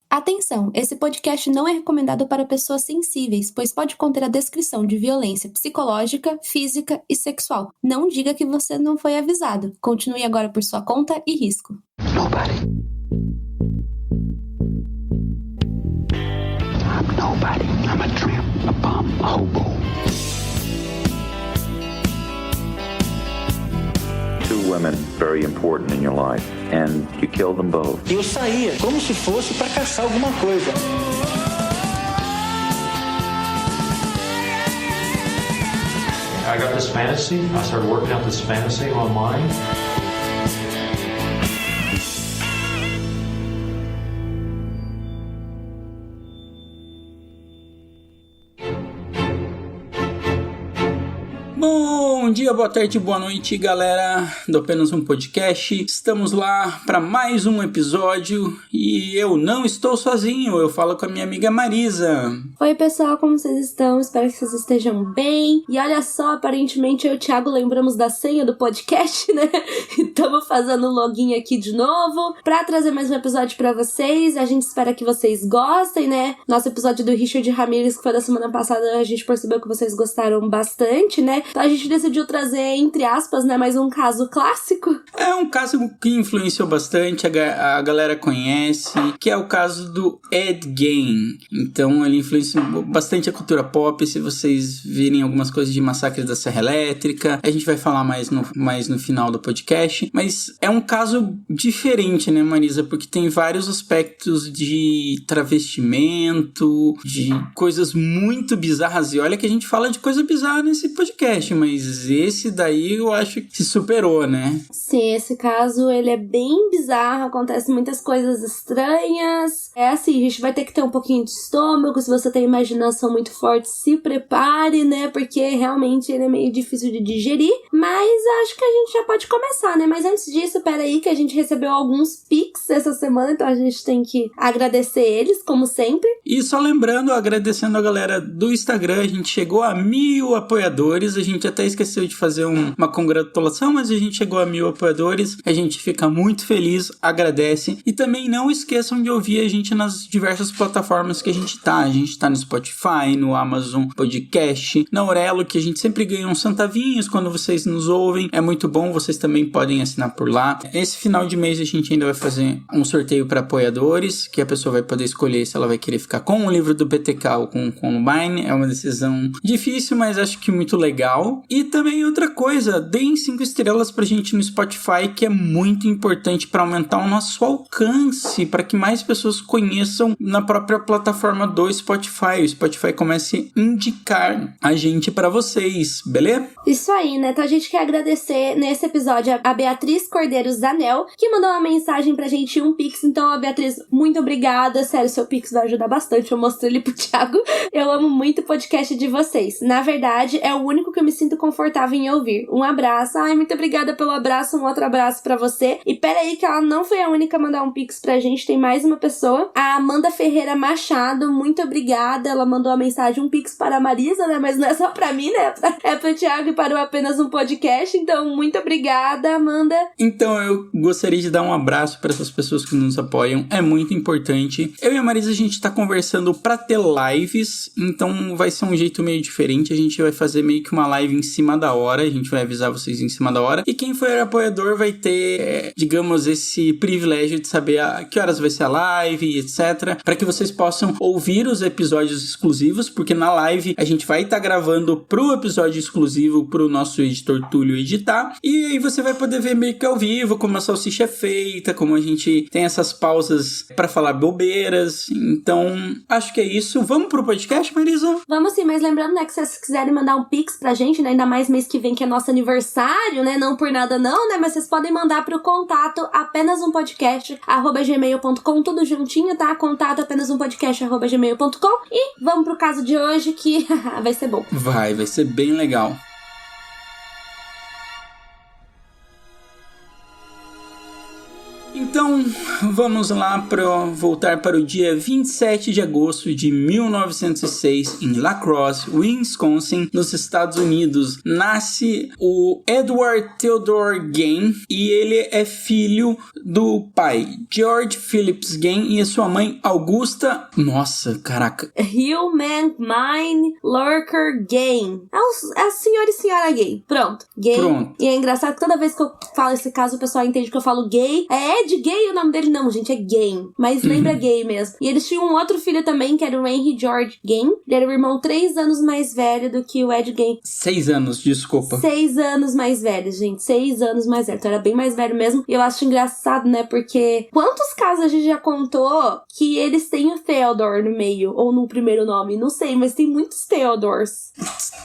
Atenção, esse podcast não é recomendado para pessoas sensíveis, pois pode conter a descrição de violência psicológica, física e sexual. Não diga que você não foi avisado. Continue agora por sua conta e risco. Nobody. I'm nobody. I'm a tramp, a bum, a hobo. Two women very important in your life, and you killed them both. Eu saía como se fosse para caçar alguma coisa. I got this fantasy. I started working out this fantasy online. Bom dia, boa tarde, boa noite, galera do Apenas um Podcast. Estamos lá para mais um episódio e eu não estou sozinho, eu falo com a minha amiga Marisa. Oi, pessoal, como vocês estão? Espero que vocês estejam bem. E olha só, aparentemente eu e o Thiago lembramos da senha do podcast, né? Estamos fazendo o login aqui de novo para trazer mais um episódio para vocês. A gente espera que vocês gostem, né? Nosso episódio do Richard Ramirez, que foi da semana passada, a gente percebeu que vocês gostaram bastante, né? Então a gente decidiu trazer, entre aspas, né, mais um caso clássico. É um caso que influenciou bastante, a galera conhece, que é o caso do Ed Gein. Então ele influenciou bastante a cultura pop. Se vocês virem algumas coisas de Massacre da Serra Elétrica, a gente vai falar mais no final do podcast. Mas é um caso diferente, né, Marisa? Porque tem vários aspectos de travestimento, de coisas muito bizarras. E olha que a gente fala de coisa bizarra nesse podcast, mas esse daí eu acho que se superou, né? Sim, esse caso, ele é bem bizarro, acontece muitas coisas estranhas. É assim, a gente vai ter que ter um pouquinho de estômago, se você tem imaginação muito forte, se prepare, né? Porque realmente ele é meio difícil de digerir, mas acho que a gente já pode começar, né? Mas antes disso, peraí, que a gente recebeu alguns pics essa semana, então a gente tem que agradecer eles, como sempre. E só lembrando, agradecendo a galera do Instagram, a gente chegou a 1.000 apoiadores, a gente até esqueceu de fazer uma congratulação, mas a gente chegou a 1.000 apoiadores, a gente fica muito feliz, agradece, e também não esqueçam de ouvir a gente nas diversas plataformas que a gente tá no Spotify, no Amazon Podcast, na Aurelo, que a gente sempre ganha uns centavinhos quando vocês nos ouvem, é muito bom, vocês também podem assinar por lá. Esse final de mês a gente ainda vai fazer um sorteio para apoiadores, que a pessoa vai poder escolher se ela vai querer ficar com o livro do BTK ou com o Columbine. É uma decisão difícil, mas acho que muito legal. E também outra coisa, deem 5 estrelas pra gente no Spotify, que é muito importante para aumentar o nosso alcance, para que mais pessoas conheçam na própria plataforma do Spotify. O Spotify comece a indicar a gente para vocês, beleza? Isso aí, né? Então a gente quer agradecer nesse episódio a Beatriz Cordeiro Zanel, que mandou uma mensagem pra gente, um pix. Então, a Beatriz, muito obrigada. Sério, seu pix vai ajudar bastante. Eu mostrei ele pro Thiago. Eu amo muito o podcast de vocês. Na verdade, é o único que eu me sinto confortável em ouvir. Um abraço. Ai, muito obrigada pelo abraço. Um outro abraço pra você. E peraí que ela não foi a única a mandar um pix pra gente. Tem mais uma pessoa. A Amanda Ferreira Machado, muito obrigada. Ela mandou a mensagem, um pix para a Marisa, né? Mas não é só pra mim, né? É pro Thiago e para o Apenas um Podcast. Então, muito obrigada, Amanda. Então, eu gostaria de dar um abraço para essas pessoas que nos apoiam. É muito importante. Eu e a Marisa, a gente tá conversando pra ter lives. Então, vai ser um jeito meio diferente. A gente vai fazer meio que uma live em cima da hora. A gente vai avisar vocês em cima da hora. E quem for apoiador vai ter, digamos, esse privilégio de saber a que horas vai ser a live, etc. Para que vocês possam ouvir os episódios exclusivos. Porque na live a gente vai estar gravando pro episódio exclusivo pro nosso editor Túlio editar. E aí você vai poder ver meio que ao vivo como a salsicha é feita, como a gente tem essas pausas para falar bobeiras. Então, acho que é isso. Vamos pro podcast, Marisa? Vamos sim, mas lembrando, né, que se vocês quiserem mandar um pix pra gente, né, ainda mais mês que vem, que é nosso aniversário, né, não por nada não, né, mas vocês podem mandar pro contato apenazumpodcast@gmail.com, tudo juntinho, tá? Contato apenazumpodcast@gmail.com. E vamos pro caso de hoje, que vai ser bom. Vai ser bem legal. Então, vamos lá voltar para o dia 27 de agosto de 1906, em La Crosse, Wisconsin, nos Estados Unidos. Nasce o Edward Theodore Gain e ele é filho do pai George Phillips Gain e a sua mãe Augusta... Nossa, caraca. Hillman Mine Lurker Gain. É o senhor e senhora Gain. Pronto. Gain. Pronto. E é engraçado que toda vez que eu falo esse caso, o pessoal entende que eu falo gay. É Ed Gay o nome dele? Não, gente, é Gain. Mas lembra Gay mesmo. E eles tinham um outro filho também, que era o Henry George Gain. Ele era o irmão 3 anos mais velho do que o Ed Gain. 6 anos, desculpa. 6 anos mais velho, gente. 6 anos mais velho. Então era bem mais velho mesmo. E eu acho engraçado, né? Porque quantos casos a gente já contou que eles têm o Theodore no meio? Ou no primeiro nome? Não sei, mas tem muitos Theodores.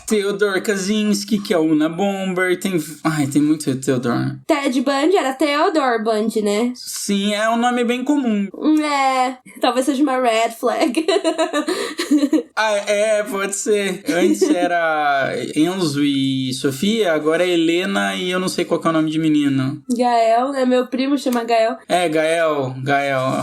Theodore Kaczynski, que é o Una Bomber. Tem muito Theodore. Ted Bundy era Theodore Bundy, né? Sim, é um nome bem comum. É, talvez seja uma red flag. Pode ser. Antes era Enzo e Sofia, agora é Helena e eu não sei qual que é o nome de menino. Gael, né? Meu primo chama Gael. É, Gael.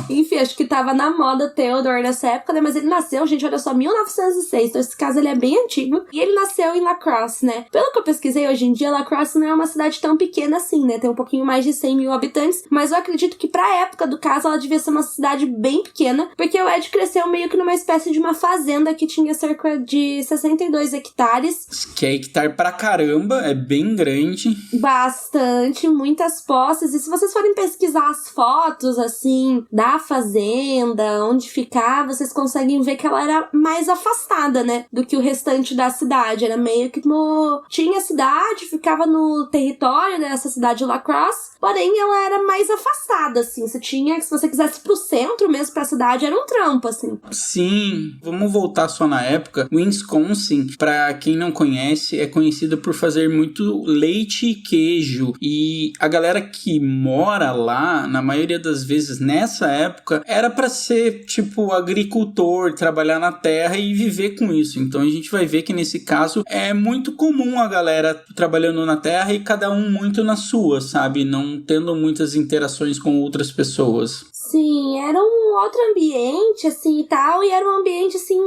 Enfim, acho que tava na moda Theodore nessa época, né? Mas ele nasceu, gente, olha só, 1906. Então esse caso ele é bem antigo. E ele nasceu em La Crosse, né? Pelo que eu pesquisei, hoje em dia La Crosse não é uma cidade tão pequena assim, né? Tem um pouquinho mais de 100 mil habitantes. Mas eu acredito que pra época do caso ela devia ser uma cidade bem pequena, porque o Ed cresceu meio que numa espécie de uma fazenda que tinha cerca de 62 hectares. Que é hectare pra caramba, é bem grande. Bastante, muitas posses. E se vocês forem pesquisar as fotos, assim, da fazenda, onde ficava, vocês conseguem ver que ela era mais afastada, né, do que o restante da cidade. Era meio que tinha a cidade, ficava no território dessa cidade de La Crosse, porém ela era mais afastada, assim. Se você quisesse pro centro mesmo, pra cidade, era um trampo, assim. Sim, vamos voltar só na época. Wisconsin, pra quem não conhece, é conhecido por fazer muito leite e queijo. E a galera que mora lá, na maioria das vezes, nessa época, era pra ser, tipo, agricultor, trabalhar na terra e viver com isso. Então a gente vai ver que nesse caso é muito comum a galera trabalhando na terra e cada um muito na sua, sabe? Não tendo muitas interações com outras pessoas. Sim, era um outro ambiente, assim, e tal, e era um ambiente, assim,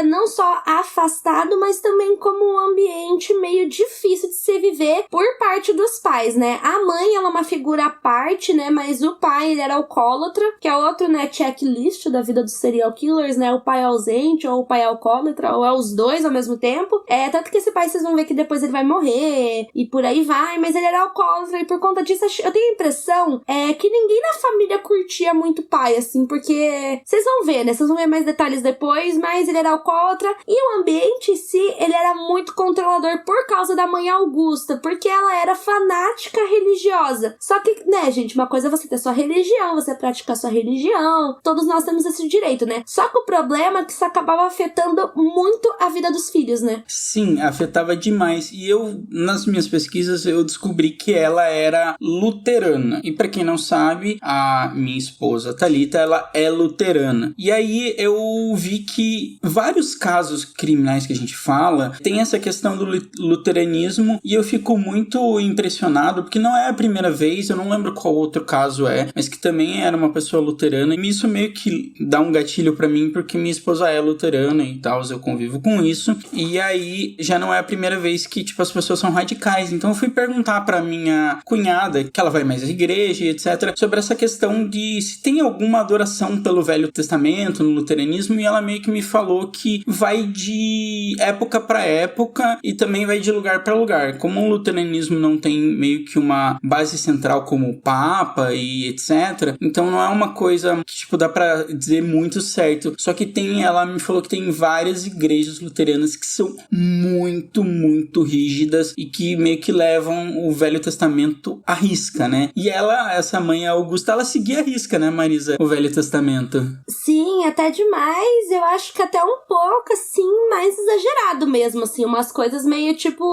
não só afastado, mas também como um ambiente meio difícil de se viver por parte dos pais, né? A mãe, ela é uma figura à parte, né, mas o pai, ele era alcoólatra, que é outro, né, checklist da vida dos serial killers, né, o pai ausente, ou o pai alcoólatra, ou é os dois ao mesmo tempo. Tanto que esse pai, vocês vão ver que depois ele vai morrer, e por aí vai, mas ele era alcoólatra, e por conta disso, eu tenho a impressão que ninguém na família curtia muito pai, assim, porque vocês vão ver, né? Vocês vão ver mais detalhes depois, mas ele era alcoólatra e o ambiente em si, ele era muito controlador por causa da mãe Augusta, porque ela era fanática religiosa. Só que, né, gente, uma coisa é você ter sua religião, você praticar sua religião, todos nós temos esse direito, né? Só que o problema é que isso acabava afetando muito a vida dos filhos, né? Sim, afetava demais. E eu, nas minhas pesquisas, eu descobri que ela era luterana. E pra quem não sabe, a minha esposa Thalita, ela é luterana. E aí eu vi que vários casos criminais que a gente fala tem essa questão do luteranismo e eu fico muito impressionado porque não é a primeira vez, eu não lembro qual outro caso mas que também era uma pessoa luterana e isso meio que dá um gatilho pra mim porque minha esposa é luterana e tal, eu convivo com isso e aí já não é a primeira vez que tipo as pessoas são radicais, então eu fui perguntar pra minha cunhada, que ela vai mais à igreja e etc, sobre essa questão de se tem alguma adoração pelo Velho Testamento, no luteranismo, e ela meio que me falou que vai de época para época e também vai de lugar para lugar. Como o luteranismo não tem meio que uma base central como o Papa e etc, então não é uma coisa que tipo, dá pra dizer muito certo. Só que ela me falou que tem várias igrejas luteranas que são muito, muito rígidas e que meio que levam o Velho Testamento à risca, né? E essa mãe Augusta, ela seguia à risca, né, Marisa? O Velho Testamento. Sim, até demais. Eu acho que até um pouco, assim, mais exagerado mesmo, assim. Umas coisas meio, tipo,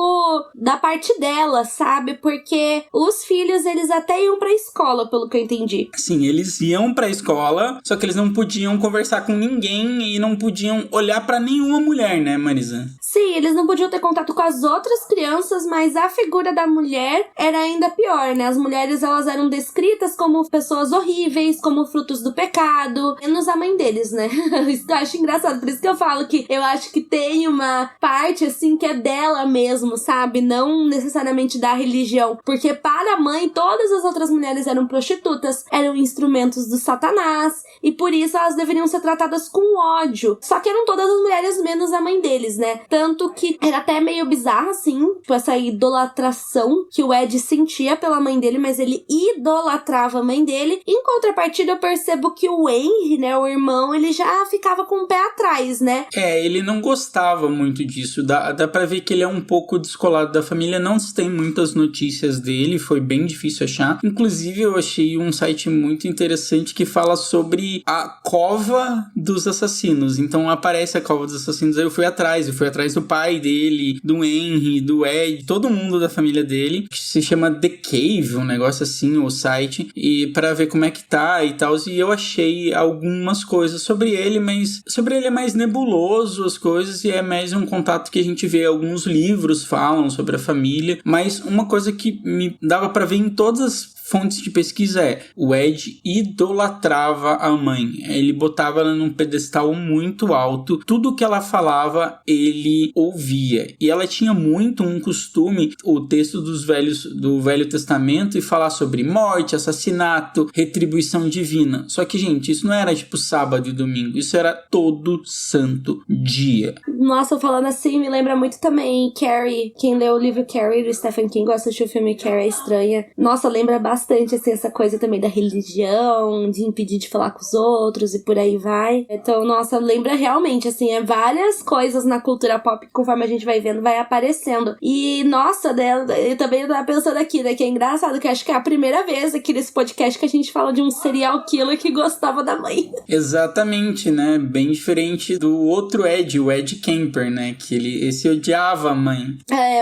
da parte dela, sabe? Porque os filhos, eles até iam pra escola, pelo que eu entendi. Sim, eles iam pra escola, só que eles não podiam conversar com ninguém e não podiam olhar pra nenhuma mulher, né, Marisa? Sim, eles não podiam ter contato com as outras crianças, mas a figura da mulher era ainda pior, né? As mulheres, elas eram descritas como como pessoas horríveis, como frutos do pecado, menos a mãe deles, né? Isso eu acho engraçado, por isso que eu falo que eu acho que tem uma parte, assim, que é dela mesmo, sabe? Não necessariamente da religião, porque para a mãe, todas as outras mulheres eram prostitutas, eram instrumentos do Satanás, e por isso elas deveriam ser tratadas com ódio. Só que eram todas as mulheres menos a mãe deles, né? Tanto que era até meio bizarro, assim, tipo, essa idolatração que o Ed sentia pela mãe dele, mas ele idolatrava a mãe dele. Em contrapartida, eu percebo que o Henry, né, o irmão, ele já ficava com o pé atrás, né? Ele não gostava muito disso. Dá pra ver que ele é um pouco descolado da família. Não se tem muitas notícias dele, foi bem difícil achar. Inclusive, eu achei um site muito interessante que fala sobre a cova dos assassinos. Então, aparece a cova dos assassinos. Aí eu fui atrás do pai dele, do Henry, do Ed, todo mundo da família dele, que se chama The Cave, um negócio assim, o site, e pra ver como é que tá e tal. E eu achei algumas coisas sobre ele, mas sobre ele é mais nebuloso as coisas, e é mais um contato que a gente vê. Alguns livros falam sobre a família, mas uma coisa que me dava pra ver em todas as fontes de pesquisa o Ed idolatrava a mãe. Ele botava ela num pedestal muito alto. Tudo que ela falava, ele ouvia. E ela tinha muito um costume, o texto do Velho Testamento, e falar sobre morte, assassinato, retribuição divina. Só que, gente, isso não era tipo sábado e domingo. Isso era todo santo dia. Nossa, falando assim, me lembra muito também Carrie. Quem leu o livro Carrie, do Stephen King, ou assistiu o filme Carrie é Estranha. Nossa, lembra bastante, assim, essa coisa também da religião, de impedir de falar com os outros e por aí vai. Então, nossa, lembra realmente, assim, várias coisas na cultura pop, conforme a gente vai vendo, vai aparecendo. E, nossa, né, eu também tava pensando aqui, né, que é engraçado, que acho que é a primeira vez aqui nesse podcast que a gente fala de um serial killer que gostava da mãe. Exatamente, né, bem diferente do outro Ed, o Ed Kemper, né, que esse odiava a mãe.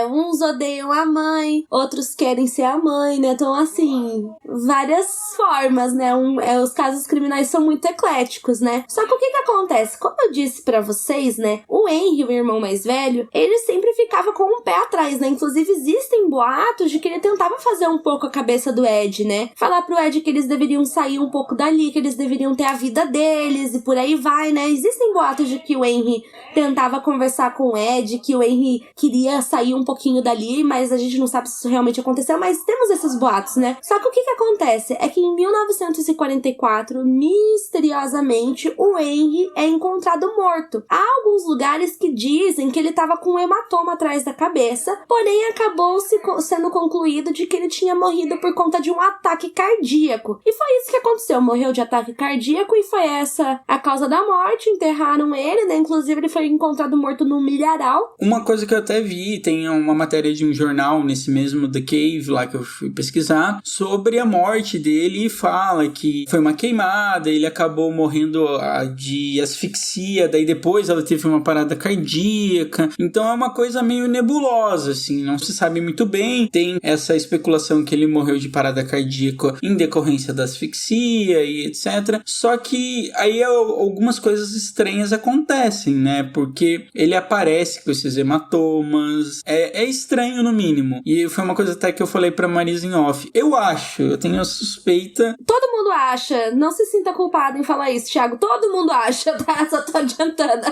Uns odeiam a mãe, outros querem ser a mãe, né, então, assim, várias formas, né? Os casos criminais são muito ecléticos, né? Só que o que acontece? Como eu disse pra vocês, né? O Henry, o irmão mais velho, ele sempre ficava com um pé atrás, né? Inclusive, existem boatos de que ele tentava fazer um pouco a cabeça do Ed, né? Falar pro Ed que eles deveriam sair um pouco dali, que eles deveriam ter a vida deles e por aí vai, né? Existem boatos de que o Henry tentava conversar com o Ed, que o Henry queria sair um pouquinho dali, mas a gente não sabe se isso realmente aconteceu, mas temos esses boatos, né? Só que o que acontece é que em 1944, misteriosamente, o Henry é encontrado morto. Há alguns lugares que dizem que ele estava com um hematoma atrás da cabeça, porém acabou sendo concluído de que ele tinha morrido por conta de um ataque cardíaco. E foi isso que aconteceu, morreu de ataque cardíaco e foi essa a causa da morte, enterraram ele, né? Inclusive ele foi encontrado morto num milharal. Uma coisa que eu até vi, tem uma matéria de um jornal nesse mesmo The Cave, lá que eu fui pesquisar, sobre a morte dele, e fala que foi uma queimada, ele acabou morrendo de asfixia, daí depois ela teve uma parada cardíaca, então é uma coisa meio nebulosa, assim, não se sabe muito bem. Tem essa especulação que ele morreu de parada cardíaca em decorrência da asfixia e etc. Só que aí algumas coisas estranhas acontecem, né, porque ele aparece com esses hematomas, é estranho no mínimo, e foi uma coisa até que eu falei pra Marisa em off, eu tenho a suspeita. Todo mundo acha, não se sinta culpado em falar isso, Thiago, todo mundo acha, tá? Só tô adiantando.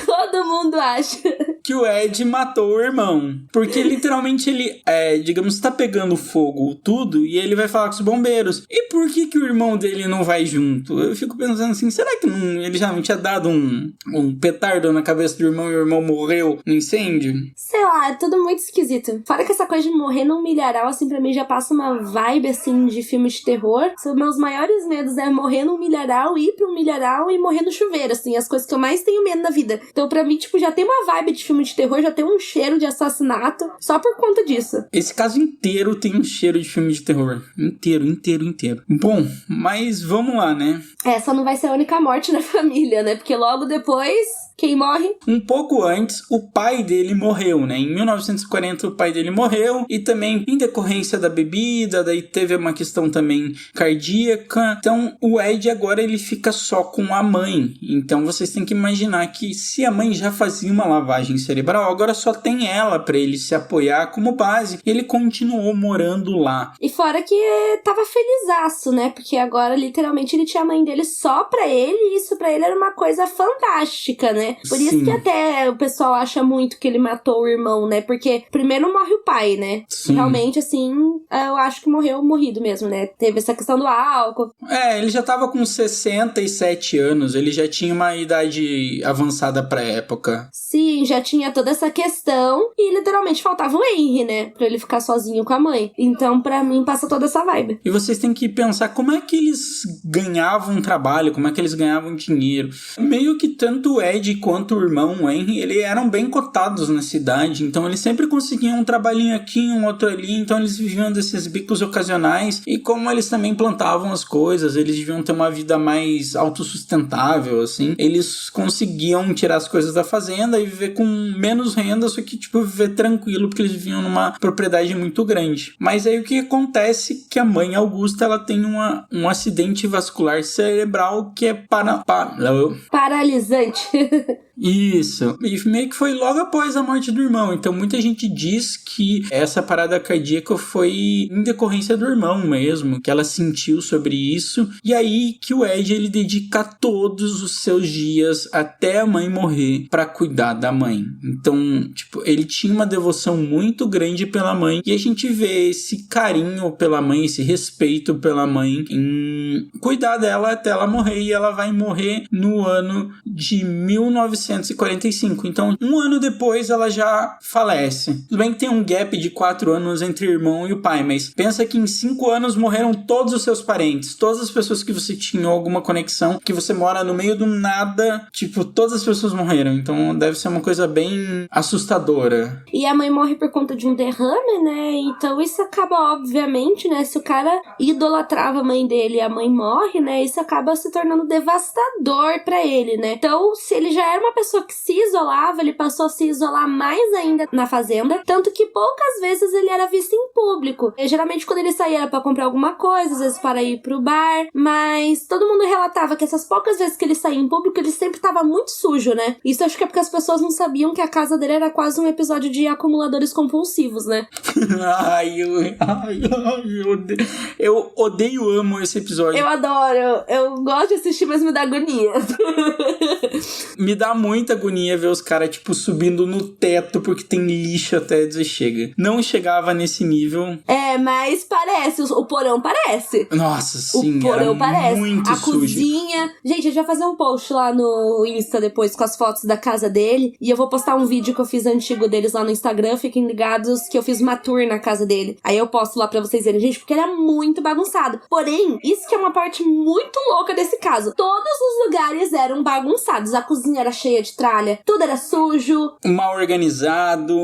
Todo mundo acha que o Ed matou o irmão, porque literalmente ele, digamos, tá pegando fogo tudo, e ele vai falar com os bombeiros, e por que o irmão dele não vai junto? Eu fico pensando assim, será que ele já não tinha dado um petardo na cabeça do irmão e o irmão morreu no incêndio? Sei lá, é tudo muito esquisito. Fora que essa coisa de morrer num milharal, assim, pra mim já passa uma vibe, assim, de filme de terror. Os meus maiores medos é morrer num milharal, ir pra um milharal e morrer no chuveiro, assim, as coisas que eu mais tenho medo na vida. Então, pra mim, tipo, já tem uma vibe de filme de terror, já tem um cheiro de assassinato, só por conta disso. Esse caso inteiro tem um cheiro de filme de terror. Inteiro. Bom, mas vamos lá, né? Essa não vai ser a única morte na família, né? Porque logo depois Quem morre? Um pouco antes, o pai dele morreu, né? Em 1940, o pai dele morreu, e também em decorrência da bebida, daí teve uma questão também cardíaca. Então, o Ed agora ele fica só com a mãe. Então, vocês têm que imaginar que se a mãe já fazia uma lavagem cerebral, agora só tem ela pra ele se apoiar como base. Ele continuou morando lá. E fora que tava felizaço, né? Porque agora, literalmente, ele tinha a mãe dele só pra ele, e isso pra ele era uma coisa fantástica, né? Por isso que até o pessoal acha muito que ele matou o irmão, né? Porque primeiro morre o pai, né? Sim. Realmente, assim, eu acho que morrido mesmo, né? Teve essa questão do álcool. Ele já tava com 67 anos, ele já tinha uma idade avançada pra época. Sim, já tinha toda essa questão e literalmente faltava o Henry, né? Pra ele ficar sozinho com a mãe. Então, pra mim, passa toda essa vibe. E vocês têm que pensar como é que eles ganhavam trabalho, como é que eles ganhavam dinheiro. Meio que tanto o Ed quanto o irmão, o Henry, eles eram bem cotados na cidade, então eles sempre conseguiam um trabalhinho aqui, um outro ali, então eles viviam desses bicos ocasionais, e como eles também plantavam as coisas, eles deviam ter uma vida mais autossustentável, assim, eles conseguiam tirar as coisas da fazenda e viver com menos renda, só que, tipo, viver tranquilo, porque eles viviam numa propriedade muito grande. Mas aí o que acontece que a mãe Augusta, ela tem um acidente vascular cerebral que é paralisante. Isso. E meio que foi logo após a morte do irmão. Então muita gente diz que essa parada cardíaca foi em decorrência do irmão mesmo, que ela sentiu sobre isso. E aí que o Ed, ele dedica todos os seus dias até a mãe morrer pra cuidar da mãe. Então, tipo, ele tinha uma devoção muito grande pela mãe. E a gente vê esse carinho pela mãe, esse respeito pela mãe em cuidar dela até ela morrer. E ela vai morrer no ano de 1945. Então, um ano depois, ela já falece. Tudo bem que tem um gap de 4 anos entre o irmão e o pai, mas pensa que em 5 anos morreram todos os seus parentes, todas as pessoas que você tinha alguma conexão, que você mora no meio do nada, tipo, todas as pessoas morreram. Então, deve ser uma coisa bem assustadora. E a mãe morre por conta de um derrame, né? Então, isso acaba, obviamente, né? Se o cara idolatrava a mãe dele e a mãe morre, né? Isso acaba se tornando devastador pra ele, né? Então, se ele já era uma pessoa que se isolava, ele passou a se isolar mais ainda na fazenda, tanto que poucas vezes ele era visto em público. E, geralmente quando ele saía era pra comprar alguma coisa, às vezes para ir pro bar, mas todo mundo relatava que essas poucas vezes que ele saía em público, ele sempre tava muito sujo, né? Isso acho que é porque as pessoas não sabiam que a casa dele era quase um episódio de acumuladores compulsivos, né? Eu odeio, amo esse episódio. Eu adoro, eu gosto de assistir, mas me dá agonia. Me dá muita agonia ver os caras, tipo, subindo no teto porque tem lixo até dizer chega. Não chegava nesse nível. Mas parece, o porão parece. Nossa, sim, o porão parece. Muito a sujo. Cozinha. Gente, a gente vai fazer um post lá no Insta depois com as fotos da casa dele. E eu vou postar um vídeo que eu fiz antigo deles lá no Instagram. Fiquem ligados que eu fiz uma tour na casa dele. Aí eu posto lá pra vocês verem, gente, porque era muito bagunçado. Porém, isso que é uma parte muito louca desse caso. Todos os lugares eram bagunçados. A cozinha era cheia de tralha, tudo era sujo, mal organizado.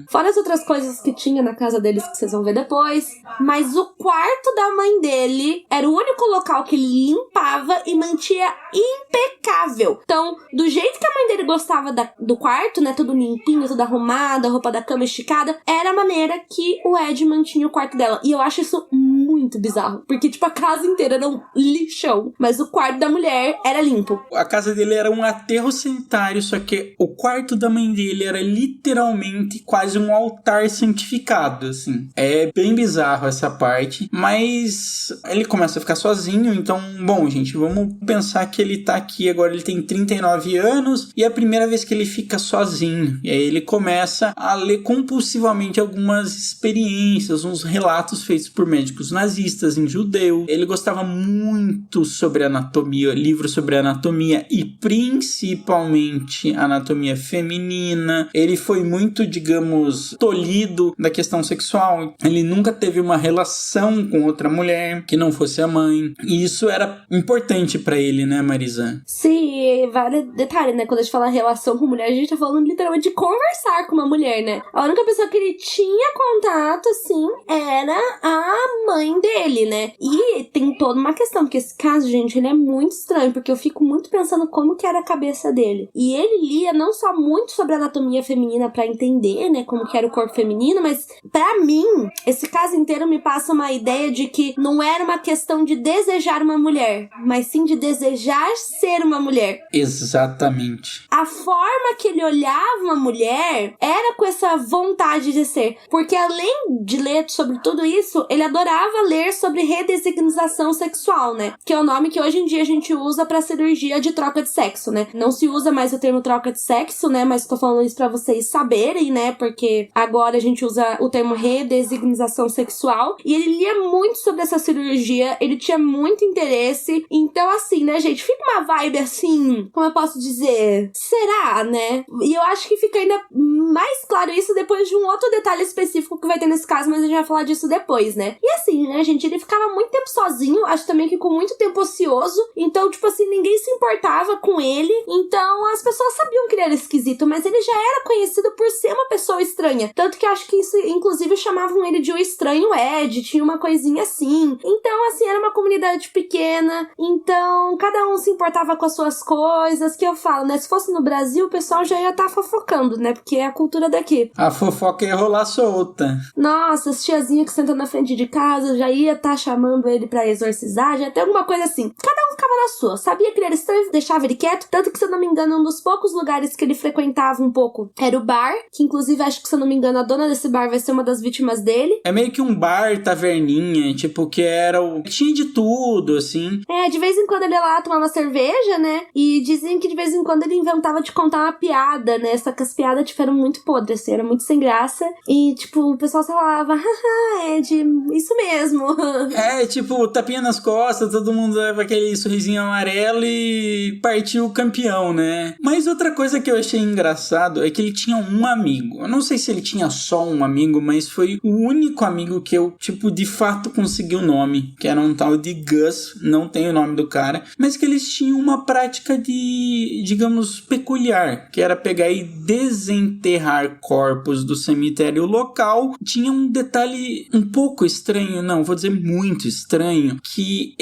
Fora as outras coisas que tinha na casa deles que vocês vão ver depois. Mas o quarto da mãe dele era o único local que ele limpava e mantinha impecável. Então, do jeito que a mãe dele gostava do quarto, né, tudo limpinho, tudo arrumado, a roupa da cama esticada, era a maneira que o Ed mantinha o quarto dela. E eu acho isso muito bizarro, porque, tipo, a casa inteira era um lixão, mas o quarto da mulher era limpo. A casa dele era um aterro sanitário, só que o quarto da mãe dele era literalmente quase um altar santificado, assim. É bem bizarro essa parte, mas ele começa a ficar sozinho, então, bom, gente, vamos pensar que ele tá aqui agora, ele tem 39 anos, e é a primeira vez que ele fica sozinho, e aí ele começa a ler compulsivamente algumas experiências, uns relatos feitos por médicos nazistas em judeu. Ele gostava muito sobre anatomia, livros sobre anatomia e principalmente anatomia feminina. Ele foi muito, digamos, tolhido da questão sexual. Ele nunca teve uma relação com outra mulher que não fosse a mãe. E isso era importante pra ele, né, Marisa? Sim, vale detalhe, né? Quando a gente fala relação com mulher, a gente tá falando literalmente de conversar com uma mulher, né? A única pessoa que ele tinha contato, assim, era a mãe visão dele, né? E tem toda uma questão, porque esse caso, gente, ele é muito estranho, porque eu fico muito pensando como que era a cabeça dele. E ele lia não só muito sobre a anatomia feminina pra entender, né, como que era o corpo feminino, mas pra mim, esse caso inteiro me passa uma ideia de que não era uma questão de desejar uma mulher, mas sim de desejar ser uma mulher. Exatamente. A forma que ele olhava uma mulher era com essa vontade de ser, porque além de ler sobre tudo isso, ele adorava ler sobre redesignização sexual, né, que é o nome que hoje em dia a gente usa pra cirurgia de troca de sexo, né. Não se usa mais o termo troca de sexo, né, mas tô falando isso pra vocês saberem, né, porque agora a gente usa o termo redesignização sexual, e ele lia muito sobre essa cirurgia, ele tinha muito interesse, então assim, né, gente, fica uma vibe assim, como eu posso dizer, será, né? E eu acho que fica ainda mais claro isso depois de um outro detalhe específico que vai ter nesse caso, mas a gente vai falar disso depois, né? E assim, né, gente, ele ficava muito tempo sozinho, acho também que com muito tempo ocioso, então, tipo assim, ninguém se importava com ele, então as pessoas sabiam que ele era esquisito, mas ele já era conhecido por ser uma pessoa estranha, tanto que acho que isso, inclusive, chamavam ele de o estranho Ed, tinha uma coisinha assim, então, assim, era uma comunidade pequena, então, cada um se importava com as suas coisas, que eu falo, né, se fosse no Brasil, o pessoal já ia estar fofocando, né, porque é a cultura daqui. A fofoca ia rolar solta. Nossa, as tiazinhas que sentam na frente de casa já ia estar chamando ele pra exorcizar, já ia ter alguma coisa assim. Cada um ficava na sua, sabia que ele era estranho, deixava ele quieto, tanto que, se eu não me engano, um dos poucos lugares que ele frequentava um pouco era o bar, que inclusive acho que, se eu não me engano, a dona desse bar vai ser uma das vítimas dele. É meio que um bar, taverninha, tipo, que era o... tinha de tudo, assim. É, de vez em quando ele ia lá tomar uma cerveja, né, e dizem que de vez em quando ele inventava de contar uma piada, né, só que as piadas, tipo, eram muito podres, assim, era muito sem graça, e, tipo, o pessoal só falava, haha, Ed, isso mesmo. É, tipo, tapinha nas costas, todo mundo leva aquele sorrisinho amarelo e partiu o campeão, né? Mas outra coisa que eu achei engraçado é que ele tinha um amigo. Eu não sei se ele tinha só um amigo, mas foi o único amigo que eu, tipo, de fato consegui o nome, que era um tal de Gus, não tem o nome do cara, mas que eles tinham uma prática de, digamos, peculiar, que era pegar e desenterrar corpos do cemitério local. Tinha um detalhe um pouco estranho, não, vou dizer muito estranho, que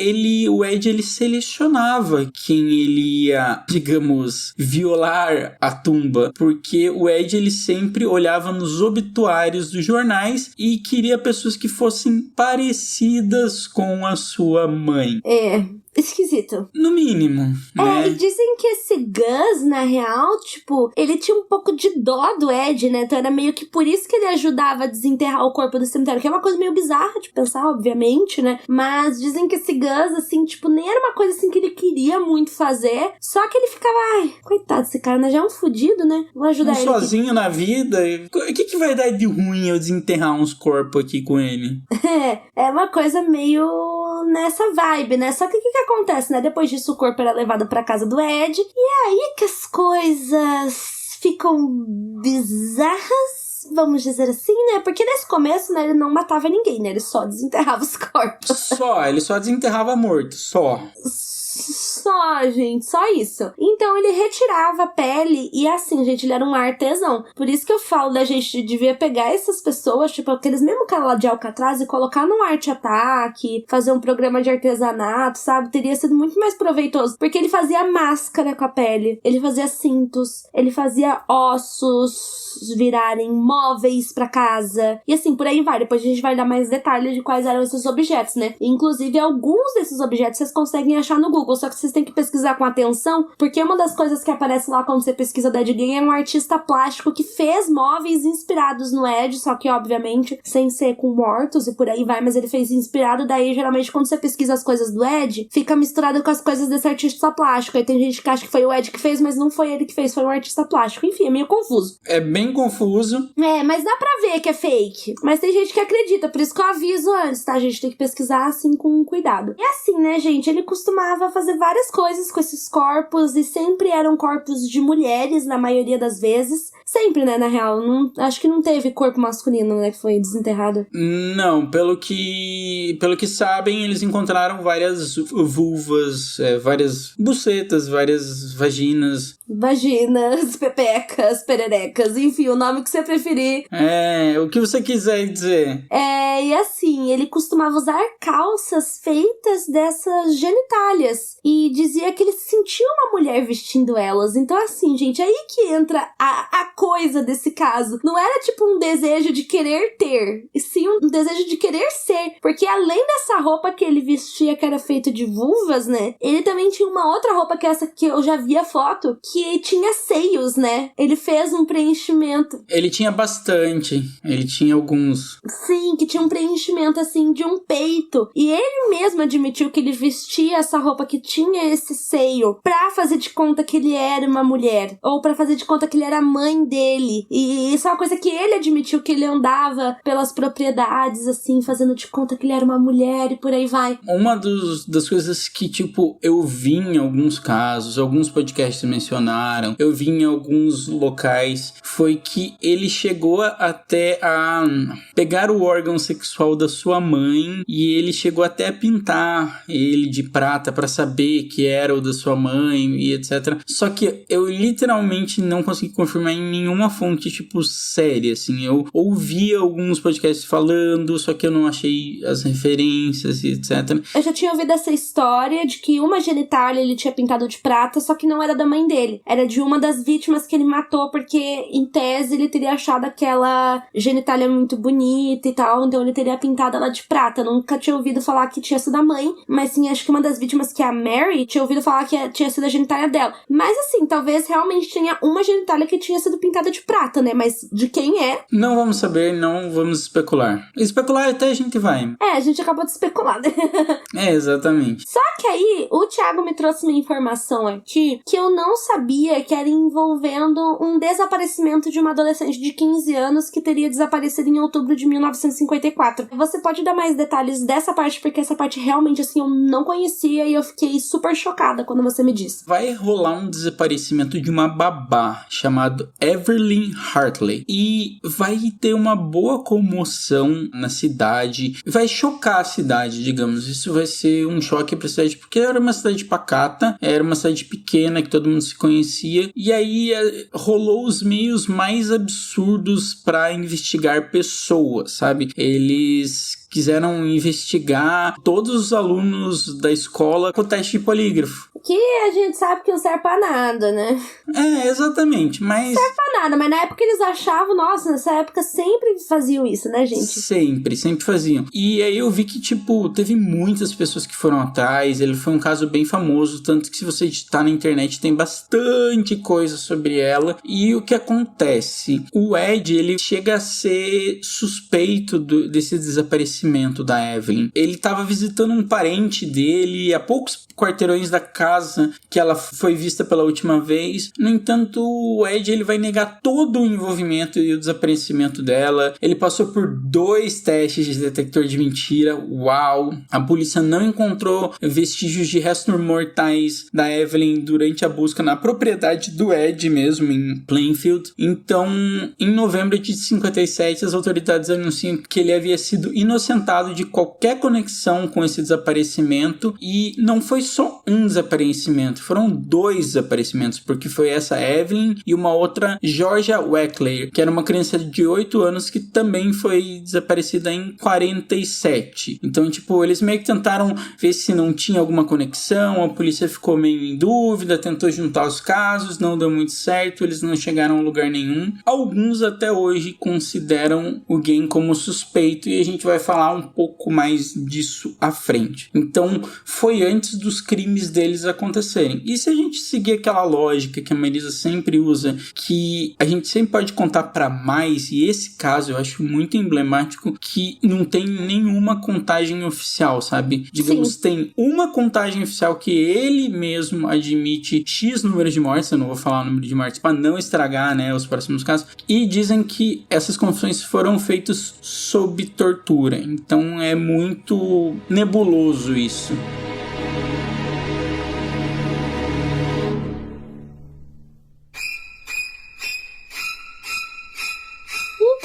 o Ed, ele selecionava quem ele ia, digamos, violar a tumba, porque o Ed, ele sempre olhava nos obituários dos jornais e queria pessoas que fossem parecidas com a sua mãe. É, esquisito. No mínimo, né? É, e dizem que esse Gus, na real, tipo, ele tinha um pouco de dó do Ed, né? Então era meio que por isso que ele ajudava a desenterrar o corpo do cemitério, que é uma coisa meio bizarra de pensar, obviamente, né? Mas dizem que esse Gus, assim, tipo, nem era uma coisa assim que ele queria muito fazer, só que ele ficava, ai, coitado desse cara, né? Já é um fudido, né? Vou ajudar ele sozinho aqui. na vida. O que vai dar de ruim eu desenterrar uns corpos aqui com ele? É uma coisa meio nessa vibe, né? Só que o que acontece, né? Depois disso, o corpo era levado pra casa do Ed, e é aí que as coisas ficam bizarras, vamos dizer assim, né? Porque nesse começo, né, ele não matava ninguém, né? Ele só desenterrava os corpos. Ele só desenterrava morto, só. Só, gente, só isso. Então ele retirava a pele e assim, gente, ele era um artesão. Por isso que eu falo da gente devia pegar essas pessoas, tipo aqueles mesmo cara lá de Alcatraz, e colocar num Arte Ataque, fazer um programa de artesanato, sabe? Teria sido muito mais proveitoso, porque ele fazia máscara com a pele, ele fazia cintos, ele fazia ossos virarem móveis pra casa, e assim, por aí vai. Depois a gente vai dar mais detalhes de quais eram esses objetos, né? E, inclusive, alguns desses objetos vocês conseguem achar no Google, só que vocês têm que pesquisar com atenção, porque uma das coisas que aparece lá quando você pesquisa do Ed Gein é um artista plástico que fez móveis inspirados no Ed, só que, obviamente, sem ser com mortos e por aí vai, mas ele fez inspirado. Daí, geralmente, quando você pesquisa as coisas do Ed, fica misturado com as coisas desse artista plástico. Aí tem gente que acha que foi o Ed que fez, mas não foi ele que fez, foi um artista plástico. Enfim, é meio confuso. É bem confuso. É, mas dá pra ver que é fake. Mas tem gente que acredita, por isso que eu aviso antes, tá? A gente tem que pesquisar, assim, com cuidado. E assim, né, gente, ele costumava fazer várias coisas com esses corpos, e sempre eram corpos de mulheres, na maioria das vezes. Sempre, né, na real. Não, acho que não teve corpo masculino, né, que foi desenterrado. Não, pelo que sabem, eles encontraram várias vulvas, várias bucetas, várias vaginas. vaginas, pepecas, pererecas, enfim, o nome que você preferir. O que você quiser dizer. E assim, ele costumava usar calças feitas dessas genitálias. E dizia que ele sentia uma mulher vestindo elas. Então assim, gente, aí que entra a coisa desse caso. Não era tipo um desejo de querer ter, e sim um desejo de querer ser. Porque além dessa roupa que ele vestia, que era feita de vulvas, né? Ele também tinha uma outra roupa, que é essa que eu já vi a foto, que tinha seios, né? Ele fez um preenchimento. Ele tinha bastante. Ele tinha alguns. Sim, que tinha um preenchimento, assim, de um peito. E ele mesmo admitiu que ele vestia essa roupa que tinha esse seio pra fazer de conta que ele era uma mulher. Ou pra fazer de conta que ele era a mãe dele. E isso é uma coisa que ele admitiu, que ele andava pelas propriedades, assim, fazendo de conta que ele era uma mulher e por aí vai. Uma das coisas que, tipo, eu vi em alguns casos, alguns podcasts mencionaram, eu vi em alguns locais, foi que ele chegou até a pegar o órgão sexual da sua mãe e ele chegou até a pintar ele de prata pra saber que era o da sua mãe e etc. Só que eu literalmente não consegui confirmar em nenhuma fonte, tipo, séria, assim. Eu ouvi alguns podcasts falando, só que eu não achei as referências e etc. Eu já tinha ouvido essa história de que uma genitália ele tinha pintado de prata, só que não era da mãe dele. Era de uma das vítimas que ele matou, porque, em tese, ele teria achado aquela genitália muito bonita e tal, então ele teria pintado ela de prata. Eu nunca tinha ouvido falar que tinha sido a mãe, mas sim, acho que uma das vítimas, que é a Mary, tinha ouvido falar que tinha sido a genitália dela. Mas assim, talvez realmente tenha uma genitália que tinha sido pintada de prata, né? Mas de quem é? Não vamos saber, não vamos especular. Especular até a gente vai. A gente acabou de especular, né? Exatamente. Só que aí, o Thiago me trouxe uma informação aqui que eu não sabia, que era envolvendo um desaparecimento de uma adolescente de 15 anos que teria desaparecido em outubro de 1954. Você pode dar mais detalhes dessa parte, porque essa parte realmente, assim, eu não conhecia e eu fiquei super chocada quando você me disse. Vai rolar um desaparecimento de uma babá chamada Evelyn Hartley e vai ter uma boa comoção na cidade, vai chocar a cidade, digamos. Isso vai ser um choque pra cidade, porque era uma cidade pacata, era uma cidade pequena que todo mundo se conhecia, e aí rolou os meios mais absurdos pra investigar pessoas, sabe? Eles quiseram investigar todos os alunos da escola com o teste de polígrafo. Que a gente sabe que não serve pra nada, né? Exatamente, mas... Não serve pra nada, mas na época eles achavam, nossa, nessa época sempre faziam isso, né, gente? Sempre faziam. E aí eu vi que, tipo, teve muitas pessoas que foram atrás, ele foi um caso bem famoso, tanto que se você digitar na internet tem bastante coisa sobre ela. E o que acontece? O Ed, ele chega a ser suspeito desse desaparecimento da Evelyn. Ele estava visitando um parente dele a poucos quarteirões da casa que ela foi vista pela última vez. No entanto, o Ed, ele vai negar todo o envolvimento e o desaparecimento dela. Ele passou por 2 testes de detector de mentira. Uau! A polícia não encontrou vestígios de restos mortais da Evelyn durante a busca na propriedade do Ed mesmo, em Plainfield. Então, em novembro de 57, as autoridades anunciam que ele havia sido inocentado de qualquer conexão com esse desaparecimento, e não foi só um desaparecimento, foram 2 desaparecimentos, porque foi essa Evelyn e uma outra, Georgia Weckler, que era uma criança de 8 anos que também foi desaparecida em 47. Então, tipo, eles meio que tentaram ver se não tinha alguma conexão, a polícia ficou meio em dúvida, tentou juntar os casos, não deu muito certo, eles não chegaram a lugar nenhum. Alguns até hoje consideram o Gane como suspeito, e a gente vai falar um pouco mais disso à frente. Então, foi antes dos crimes deles acontecerem. E se a gente seguir aquela lógica que a Marisa sempre usa, que a gente sempre pode contar para mais, e esse caso eu acho muito emblemático, que não tem nenhuma contagem oficial, sabe? Digamos, sim, tem uma contagem oficial que ele mesmo admite X número de mortes, eu não vou falar o número de mortes para não estragar, né, os próximos casos, e dizem que essas confissões foram feitas sob tortura. Então é muito nebuloso isso.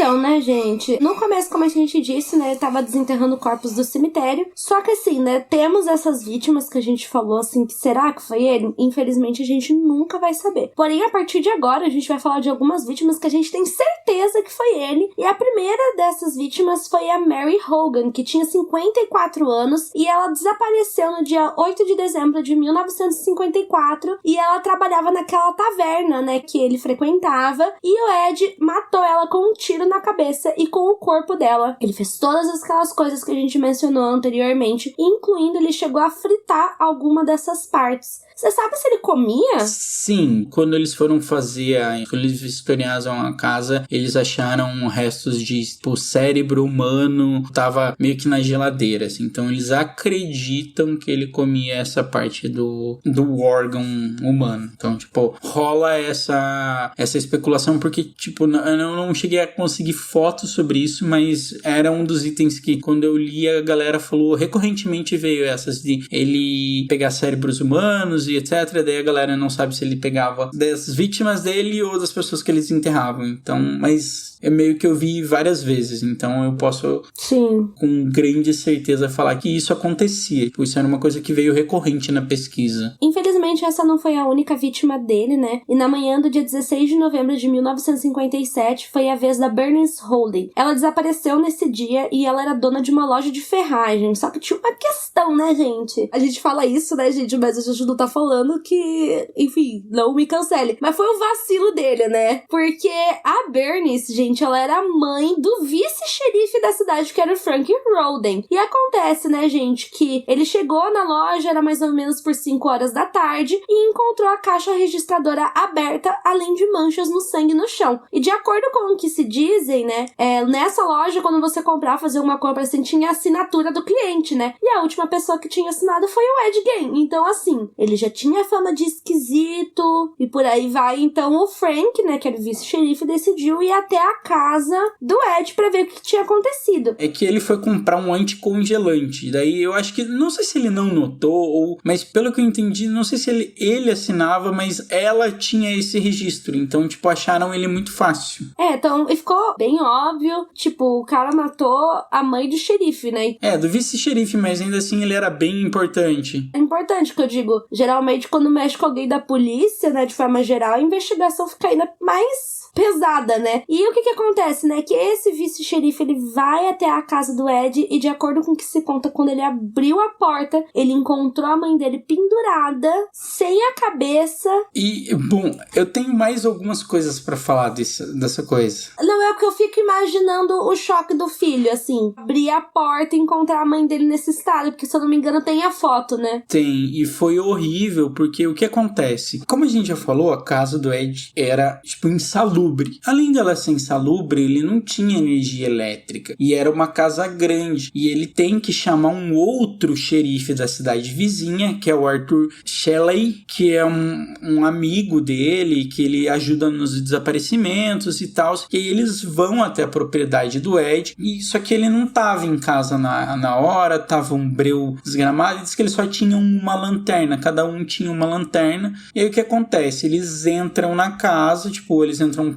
Então, né, gente? No começo, como a gente disse, né, tava desenterrando corpos do cemitério. Só que assim, né, temos essas vítimas que a gente falou, assim, que será que foi ele? Infelizmente, a gente nunca vai saber. Porém, a partir de agora, a gente vai falar de algumas vítimas que a gente tem certeza que foi ele. E a primeira dessas vítimas foi a Mary Hogan, que tinha 54 anos e ela desapareceu no dia 8 de dezembro de 1954 e ela trabalhava naquela taverna, né, que ele frequentava, e o Ed matou ela com um tiro na cabeça e com o corpo dela. Ele fez todas aquelas coisas que a gente mencionou anteriormente, incluindo ele chegou a fritar alguma dessas partes. Você sabe se ele comia? Sim, quando eles foram quando eles vistoriaram a casa, eles acharam restos de, tipo, cérebro humano, tava meio que na geladeira, assim. Então eles acreditam que ele comia essa parte do órgão humano. Então, tipo, rola essa especulação, porque, tipo, eu não cheguei a conseguir fotos sobre isso, mas era um dos itens que, quando eu li, a galera falou, recorrentemente veio essas de ele pegar cérebros humanos e etc. Daí a galera não sabe se ele pegava das vítimas dele ou das pessoas que eles enterravam. Então, mas é meio que eu vi várias vezes. Então eu posso, sim, com grande certeza falar que isso acontecia. Isso era uma coisa que veio recorrente na pesquisa. Infelizmente, essa não foi a única vítima dele, né? E na manhã do dia 16 de novembro de 1957 foi a vez da Bernice Holden. Ela desapareceu nesse dia e ela era dona de uma loja de ferragem. Só que tinha uma questão, né, gente? A gente fala isso, né, gente? Mas a gente não tá falando que... Enfim, não me cancele. Mas foi um vacilo dele, né? Porque a Bernice, gente, ela era mãe do vice-xerife da cidade, que era o Frank Roden. E acontece, né, gente, que ele chegou na loja, era mais ou menos por 5 horas da tarde, e encontrou a caixa registradora aberta, além de manchas no sangue no chão. E de acordo com o que se dizem, né, nessa loja, quando você fazer uma compra assim, tinha a assinatura do cliente, né? E a última pessoa que tinha assinado foi o Ed Gein. Então, assim, ele já tinha fama de esquisito, e por aí vai. Então, o Frank, né, que era o vice-xerife, decidiu ir até a casa do Ed pra ver o que tinha acontecido. É que ele foi comprar um anticongelante. Daí eu acho que, não sei se ele não notou, mas pelo que eu entendi, não sei se ele assinava, mas ela tinha esse registro. Então, tipo, acharam ele muito fácil. Então, e ficou bem óbvio, tipo, o cara matou a mãe do xerife, né? Do vice-xerife, mas ainda assim ele era bem importante. É importante que eu digo, geralmente quando mexe com alguém da polícia, né, de forma geral, a investigação fica ainda mais pesada, né? E o que acontece, né? Que esse vice-xerife, ele vai até a casa do Ed e, de acordo com o que se conta, quando ele abriu a porta, ele encontrou a mãe dele pendurada, sem a cabeça. E, bom, eu tenho mais algumas coisas pra falar dessa coisa. Não, é o que eu fico imaginando o choque do filho, assim. Abrir a porta e encontrar a mãe dele nesse estado, porque, se eu não me engano, tem a foto, né? Tem, e foi horrível, porque o que acontece? Como a gente já falou, a casa do Ed era, tipo, insalubre. Além dela ser insalubre, ele não tinha energia elétrica. E era uma casa grande. E ele tem que chamar um outro xerife da cidade vizinha, que é o Arthur Shelley, que é um amigo dele, que ele ajuda nos desaparecimentos e tal. E aí eles vão até a propriedade do Ed. E só que ele não tava em casa na hora, tava um breu desgramado. Ele disse que eles só tinham uma lanterna. Cada um tinha uma lanterna. E aí o que acontece? Eles entram na casa, tipo,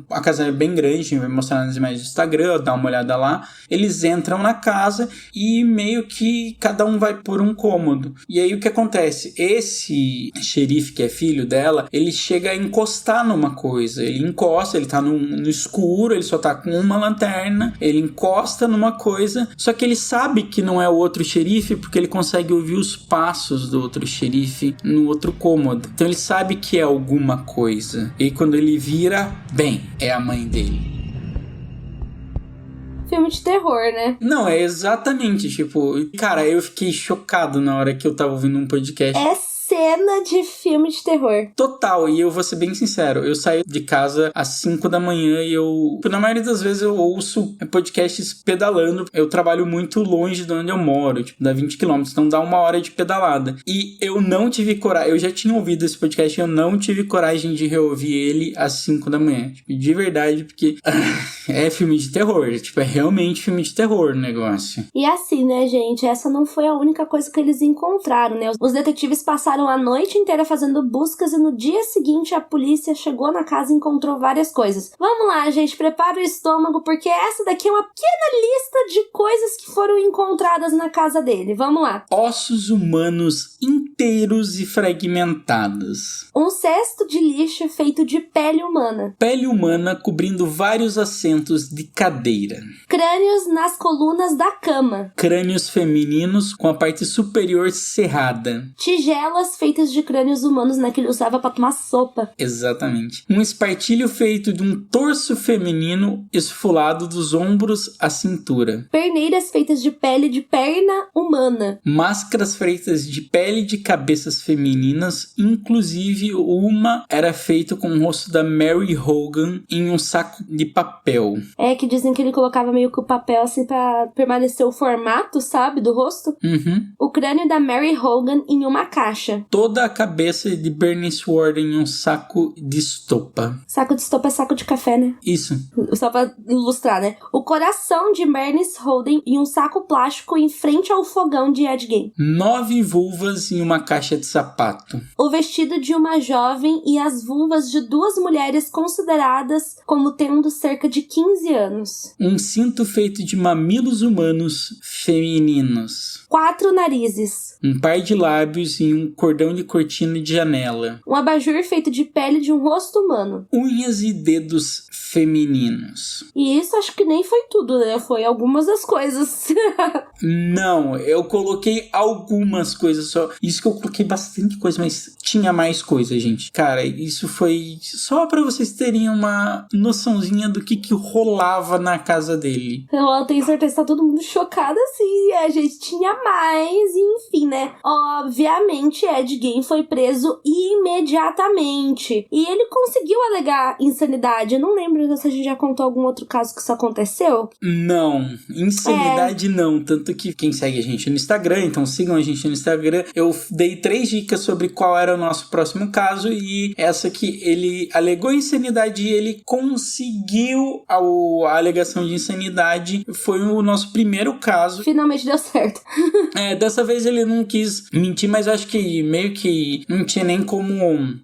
a casa é bem grande, a gente vai mostrar nas imagens do Instagram, dá uma olhada lá. Eles entram na casa e meio que cada um vai por um cômodo. E aí o que acontece? Esse xerife, que é filho dela, ele chega a encostar numa coisa. Ele encosta, ele tá no escuro, ele só tá com uma lanterna, ele encosta numa coisa, só que ele sabe que não é o outro xerife, porque ele consegue ouvir os passos do outro xerife no outro cômodo. Então ele sabe que é alguma coisa. E quando ele vira, bem, é a mãe dele. Filme de terror, né? Não, é exatamente, tipo... Cara, eu fiquei chocado na hora que eu tava ouvindo um podcast. Cena de filme de terror. Total, e eu vou ser bem sincero, eu saio de casa às 5 da manhã e na maioria das vezes eu ouço podcasts pedalando. Eu trabalho muito longe de onde eu moro, tipo, dá 20 km, então dá 1 hora de pedalada. E eu não tive coragem, eu já tinha ouvido esse podcast e eu não tive coragem de reouvir ele às 5 da manhã. Tipo, de verdade, porque é filme de terror, tipo, é realmente filme de terror o negócio. E assim, né, gente, essa não foi a única coisa que eles encontraram, né? Os detetives passaram passaram a noite inteira fazendo buscas e no dia seguinte a polícia chegou na casa e encontrou várias coisas. Vamos lá, gente, prepara o estômago, porque essa daqui é uma pequena lista de coisas que foram encontradas na casa dele. Vamos lá. Ossos humanos inteiros e fragmentados. Um cesto de lixo feito de pele humana. Pele humana cobrindo vários assentos de cadeira. Crânios nas colunas da cama. Crânios femininos com a parte superior cerrada. Tigelas feitas de crânios humanos, né, que ele usava pra tomar sopa. Exatamente. Um espartilho feito de um torso feminino esfolado dos ombros à cintura. Perneiras feitas de pele de perna humana. Máscaras feitas de pele de cabeças femininas, inclusive uma era feita com o rosto da Mary Hogan em um saco de papel. É, que dizem que ele colocava meio que o papel assim pra permanecer o formato, sabe, do rosto. Uhum. O crânio da Mary Hogan em uma caixa. Toda a cabeça de Bernice Warden em um saco de estopa. Saco de estopa é saco de café, né? Isso. Só pra ilustrar, né? O coração de Bernice Holden em um saco plástico em frente ao fogão de Ed Gein. 9 vulvas em uma caixa de sapato. O vestido de uma jovem e as vulvas de 2 mulheres consideradas como tendo cerca de 15 anos. Um cinto feito de mamilos humanos femininos. 4 narizes. Um par de lábios e um cordão de cortina de janela. Um abajur feito de pele de um rosto humano. Unhas e dedos femininos. E isso acho que nem foi tudo, né? Foi algumas das coisas. Não, eu coloquei algumas coisas só. Isso que eu coloquei bastante coisa, mas tinha mais coisa, gente. Cara, isso foi só pra vocês terem uma noçãozinha do que rolava na casa dele. Eu tenho certeza que tá todo mundo chocado assim. A gente tinha mais, enfim, né? Obviamente, Ed Gein foi preso imediatamente. E ele conseguiu alegar insanidade. Eu não lembro se a gente já contou algum outro caso que isso aconteceu. Não, insanidade não. Tanto que quem segue a gente no Instagram, então sigam a gente no Instagram. Eu dei 3 dicas sobre qual era o nosso próximo caso e essa que ele alegou insanidade e ele conseguiu a alegação de insanidade. Foi o nosso primeiro caso. Finalmente deu certo. Dessa vez ele não quis mentir, mas acho que meio que não tinha nem como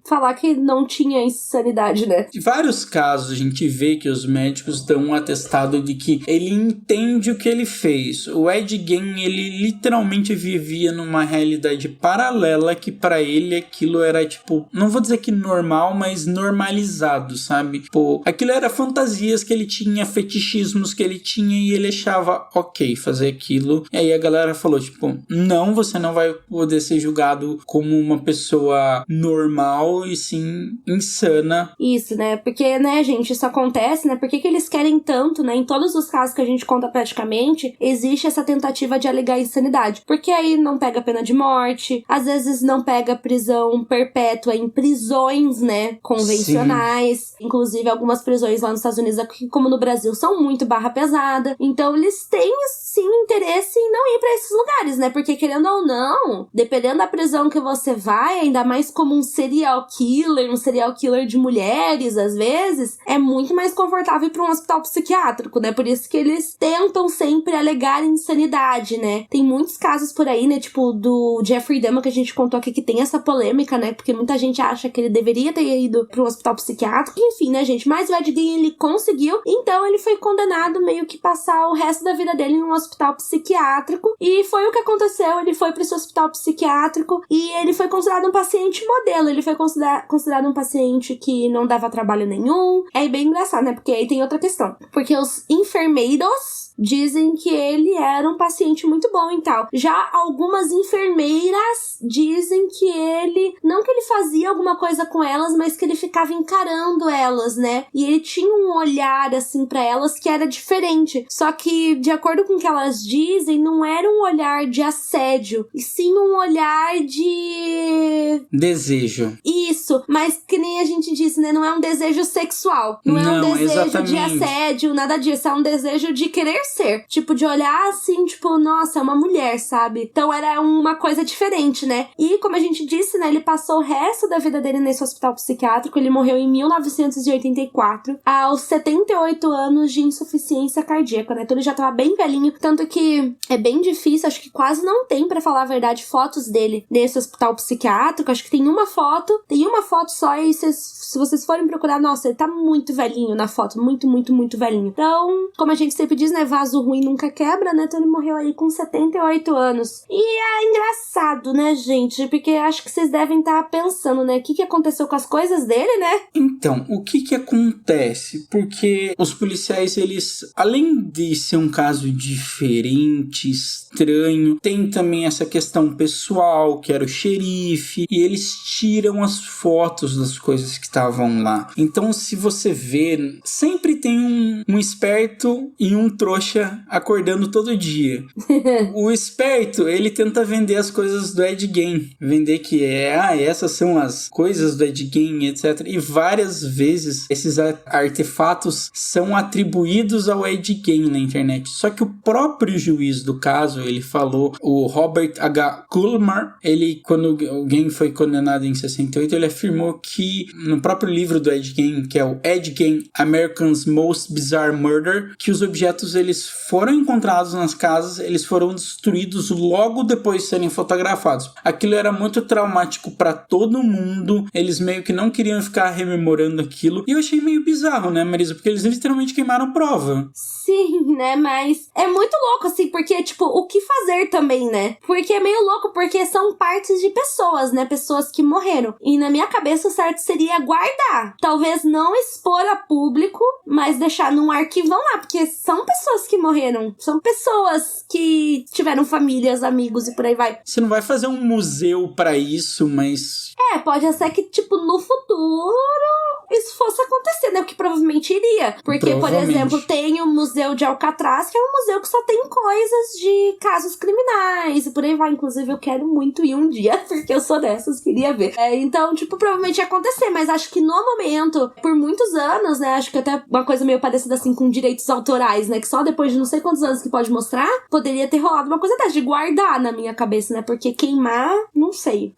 falar que não tinha insanidade, né? De vários casos a gente vê que os médicos dão um atestado de que ele entende o que ele fez. O Ed Gein, ele literalmente vivia numa realidade paralela que pra ele aquilo era tipo, não vou dizer que normal, mas normalizado, sabe? Tipo, aquilo era fantasias que ele tinha, fetichismos que ele tinha e ele achava ok fazer aquilo. E aí a galera falou tipo, não, você não vai poder ser julgado como uma pessoa normal e sim insana. Isso, né? Porque, né, gente, isso acontece, né? Por que eles querem tanto, né? Em todos os casos que a gente conta praticamente, existe essa tentativa de alegar insanidade. Porque aí não pega pena de morte, às vezes não pega prisão perpétua em prisões, né, convencionais. Sim. Inclusive, algumas prisões lá nos Estados Unidos, aqui como no Brasil, são muito barra pesada. Então, eles têm, sim, interesse em não ir pra esses lugares, né? Porque, querendo ou não, dependendo da prisão que você vai, ainda mais como um serial killer de mulheres, às vezes, é muito mais confortável ir pra um hospital psiquiátrico, né? Por isso que eles tentam sempre alegar insanidade, né? Tem muitos casos por aí, né? Tipo, do Jeffrey Dahmer, que a gente contou aqui, que tem essa polêmica, né? Porque muita gente acha que ele deveria ter ido pra um hospital psiquiátrico. Enfim, né, gente? Mas o Ed Gein, ele conseguiu. Então, ele foi condenado meio que passar o resto da vida dele em um hospital psiquiátrico. E foi o que aconteceu. Ele foi pra esse hospital psiquiátrico e ele foi considerado um paciente modelo. Ele foi considerado um paciente que não dava trabalho nenhum. É bem engraçado, né? Porque aí tem outra questão. Porque os enfermeiros dizem que ele era um paciente muito bom e tal. Já algumas enfermeiras dizem que ele... Não que ele fazia alguma coisa com elas, mas que ele ficava encarando elas, né? E ele tinha um olhar, assim, pra elas que era diferente. Só que, de acordo com o que elas dizem, não era um olhar de assédio, e sim um olhar de... desejo. Isso, mas que nem a gente disse, né? Não é um desejo sexual. Não é um desejo de assédio, nada disso. É um desejo de querer ser. Tipo, de olhar assim, tipo, nossa, é uma mulher, sabe? Então era uma coisa diferente, né? E como a gente disse, né, ele passou o resto da vida dele nesse hospital psiquiátrico. Ele morreu em 1984, aos 78 anos de insuficiência cardíaca, né? Então ele já tava bem velhinho, tanto que é bem difícil, acho que quase não tem, pra falar a verdade, fotos dele nesse hospital psiquiátrico. Acho que tem uma foto só, e se vocês forem procurar, nossa, ele tá muito velhinho na foto, muito, muito, muito velhinho. Então, como a gente sempre diz, né, vaso ruim nunca quebra, né? Então ele morreu aí com 78 anos. E é engraçado, né, gente? Porque acho que vocês devem estar pensando, né, o que aconteceu com as coisas dele, né? Então, o que acontece? Porque os policiais, eles, além de ser um caso diferente, estranho, tem também essa questão pessoal, que era o xerife, e eles tiram as fotos das coisas que estavam lá. Então, se você vê, sempre tem um esperto e um trouxa acordando todo dia. O esperto, ele tenta vender as coisas do Ed Gein, vender que essas são as coisas do Ed Gein, etc. E várias vezes esses artefatos são atribuídos ao Ed Gein na internet. Só que o próprio juiz do caso, ele falou, o Robert H. Kulmar, ele, quando o Gein foi condenado em 68, ele afirmou que no próprio livro do Ed Gein, que é o Ed Gein America's Most Bizarre Murder, que os objetos, eles foram encontrados nas casas, eles foram destruídos logo depois de serem fotografados. Aquilo era muito traumático para todo mundo, eles meio que não queriam ficar rememorando aquilo, e eu achei meio bizarro, né, Marisa? Porque eles literalmente queimaram prova. Sim, né, mas é muito louco, assim, porque, tipo, o que fazer também, né? Porque é meio louco, porque são partes de pessoas, né, pessoas que morreram. E na minha cabeça o certo seria guardar. Talvez não expor a público, mas deixar num arquivão lá, porque são pessoas que morreram. São pessoas que tiveram famílias, amigos e por aí vai. Você não vai fazer um museu pra isso, mas... Pode ser que, tipo, no futuro isso fosse acontecer, né? Porque provavelmente iria. Porque, por exemplo, tem o Museu de Alcatraz, que é um museu que só tem coisas de casos criminais e por aí vai. Inclusive, eu quero muito ir um dia, porque eu sou dessas, queria ver. Então, tipo, provavelmente ia acontecer, mas acho que no momento, por muitos anos, né? Acho que até uma coisa meio parecida assim com direitos autorais, né? Que só depois de não sei quantos anos que pode mostrar, poderia ter rolado uma coisa dessa, de guardar na minha cabeça, né? Porque queimar, não sei.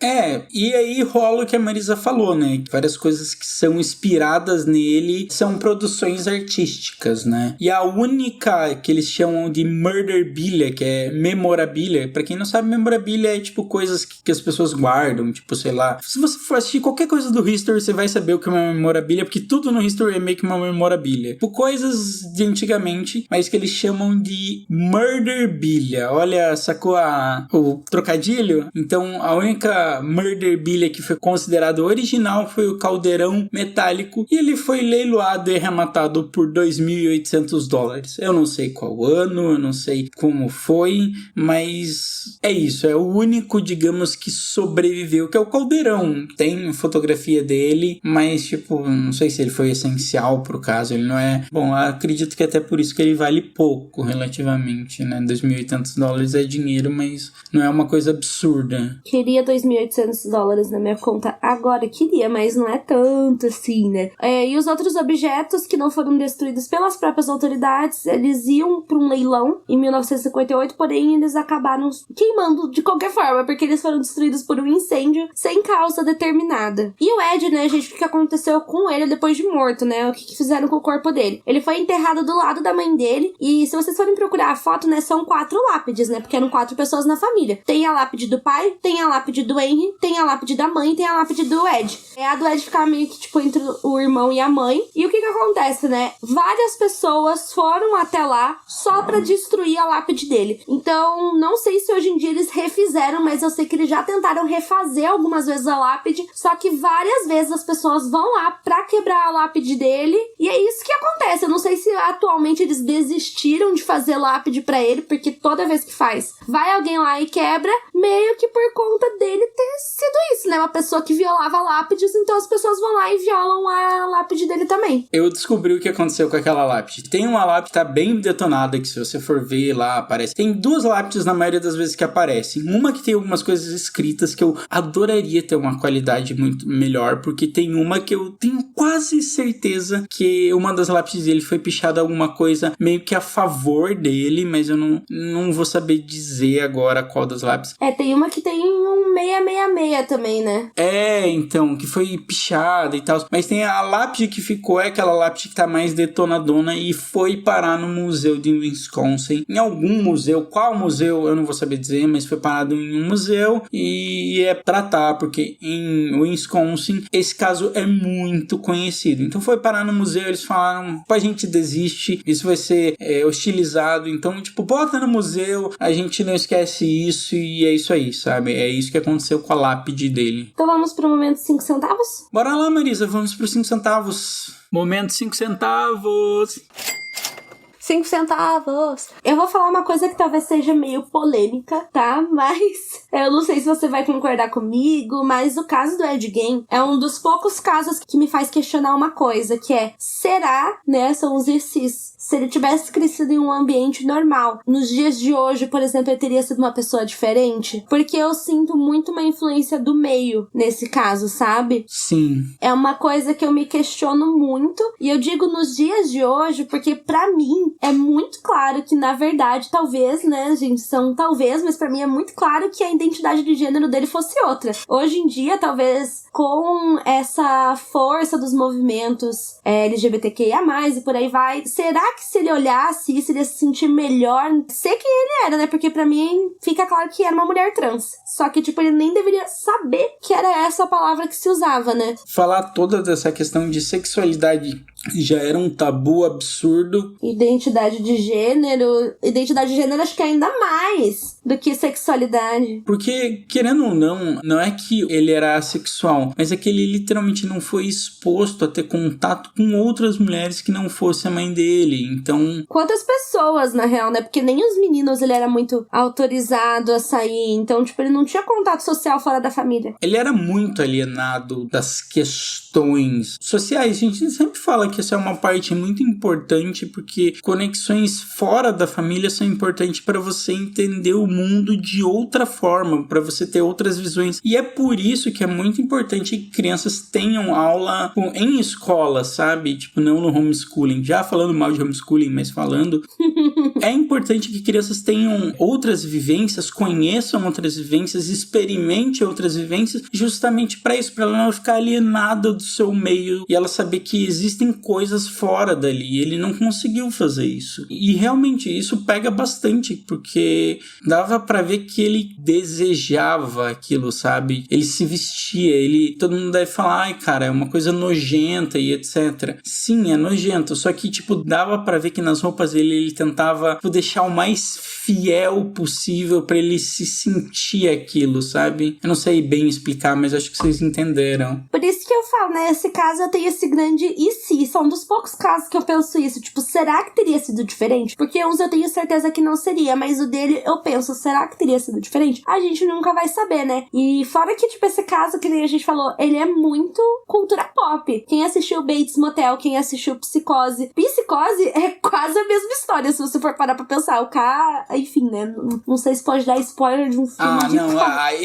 E aí rola o que a Marisa falou, né? Várias coisas que são inspiradas nele são produções artísticas, né? E a única que eles chamam de murderabilia, que é memorabilia, pra quem não sabe, memorabilia é tipo coisas que as pessoas guardam, tipo, sei lá. Se você for assistir qualquer coisa do History, você vai saber o que é uma memorabilia, porque tudo no History é meio que uma memorabilia. Tipo, coisas de antigamente, mas que eles chamam de murderabilia. Olha, sacou o trocadilho? Então, a única murderabilia que foi considerado original foi o caldeirão metálico, e ele foi leiloado e arrematado por $2.800. Eu não sei qual ano, eu não sei como foi, mas é isso, é o único, digamos, que sobreviveu, que é o caldeirão. Tem fotografia dele, mas, tipo, não sei se ele foi essencial pro caso, ele não é... Bom, acredito que até por isso que ele vale pouco, relativamente, né? $2.800 é dinheiro, mas não é uma coisa absurda. Queria $2.800 na minha conta agora, queria, mas não é tanto assim, né? E os outros objetos que não foram destruídos pelas próprias autoridades, eles iam para um leilão em 1958, porém eles acabaram queimando de qualquer forma, porque eles foram destruídos por um incêndio sem causa determinada. E o Ed, né, gente, o que aconteceu com ele depois de morto, né? O que fizeram com o corpo dele? Ele foi enterrado do lado da mãe dele, e se vocês forem procurar a foto, né, são 4 lápides, né? Porque eram 4 pessoas na família. Tem a lápide do pai, tem a lápide do Henry, tem a lápide da mãe, tem a lápide do Ed. A do Ed ficava meio que, tipo, entre o irmão e a mãe. E o que acontece, né? Várias pessoas foram até lá só pra destruir a lápide dele. Então, não sei se hoje em dia eles refizeram, mas eu sei que eles já tentaram refazer algumas vezes a lápide, só que várias vezes as pessoas vão lá pra quebrar a lápide dele, e é isso que acontece. Eu não sei se atualmente eles desistiram de fazer lápide pra ele, porque toda vez que faz, vai alguém lá e quebra, meio que por conta dele ter sido isso, né? Uma pessoa que violava lápides, então as pessoas vão lá e violam a lápide dele dele também. Eu descobri o que aconteceu com aquela lápide. Tem uma lápide que tá bem detonada, que se você for ver lá, aparece. Tem 2 lápides na maioria das vezes que aparecem. Uma que tem algumas coisas escritas que eu adoraria ter uma qualidade muito melhor, porque tem uma que eu tenho quase certeza que uma das lápides dele foi pichada alguma coisa meio que a favor dele, mas eu não vou saber dizer agora qual das lápis. Tem uma que tem um 666 também, né? Então, que foi pichada e tal. Mas tem a lápide que ficou, é aquela lápide que tá mais detonadona e foi parar no museu de Wisconsin. Em algum museu, qual museu eu não vou saber dizer, mas foi parado em um museu e é tratar, porque em Wisconsin esse caso é muito conhecido. Então foi parar no museu, eles falaram, a gente desiste, isso vai ser hostilizado, então tipo, bota no museu, a gente não esquece isso e é isso aí, sabe? É isso que aconteceu com a lápide dele. Então vamos pro momento 5 centavos? Bora lá, Marisa, vamos pro 5 centavos. Momento 5 centavos. 5 centavos. Eu vou falar uma coisa que talvez seja meio polêmica, tá? Mas eu não sei se você vai concordar comigo, mas o caso do Ed Gein é um dos poucos casos que me faz questionar uma coisa, que é, será, né, são os ICs, se ele tivesse crescido em um ambiente normal, nos dias de hoje, por exemplo, ele teria sido uma pessoa diferente? Porque eu sinto muito uma influência do meio nesse caso, sabe? Sim. É uma coisa que eu me questiono muito, e eu digo nos dias de hoje, porque pra mim é muito claro que, na verdade, talvez, né, gente, são talvez, mas pra mim é muito claro que a identidade de gênero dele fosse outra. Hoje em dia, talvez, com essa força dos movimentos LGBTQIA+, e por aí vai, será que se ele olhasse isso, ele ia se sentir melhor? Sei que ele era, né, porque pra mim fica claro que era uma mulher trans. Só que, tipo, ele nem deveria saber que era essa a palavra que se usava, né? Falar toda dessa questão de sexualidade já era um tabu absurdo. Identidade de gênero acho que ainda mais do que sexualidade. Porque, querendo ou não é que ele era assexual, mas é que ele literalmente não foi exposto a ter contato com outras mulheres que não fosse a mãe dele, então... Quantas pessoas, na real, né? Porque nem os meninos ele era muito autorizado a sair, então, tipo, ele não tinha contato social fora da família. Ele era muito alienado das questões sociais. A gente sempre fala que essa é uma parte muito importante, porque conexões fora da família são importantes para você entender o mundo de outra forma, para você ter outras visões. E é por isso que é muito importante que crianças tenham aula em escola, sabe? Tipo, não no homeschooling. Já falando mal de homeschooling, mas falando... É importante que crianças tenham outras vivências, conheçam outras vivências, experimente outras vivências, justamente para isso, para ela não ficar alienada do seu meio e ela saber que existem coisas fora dali. E ele não conseguiu fazer isso. E realmente isso pega bastante, porque dava para ver que ele desejava aquilo, sabe? Ele se vestia, todo mundo deve falar, ai cara, é uma coisa nojenta e etc. Sim, é nojento, só que tipo, dava para ver que nas roupas dele ele tentava deixar o mais fiel possível para ele se sentir aquilo, sabe? Eu não sei bem explicar, mas acho que vocês entenderam. Por isso que eu falo, né? Esse caso eu tenho esse grande e se. São dos poucos casos que eu penso isso. Tipo, será que teria sido diferente? Porque uns eu tenho certeza que não seria, mas o dele eu penso, será que teria sido diferente? A gente nunca vai saber, né? E fora que, tipo, esse caso, que nem a gente falou, ele é muito cultura pop. Quem assistiu Bates Motel, quem assistiu Psicose é quase a mesma história, se você for parar pra pensar. O cara, enfim, né? Não sei se pode dar spoiler de um filme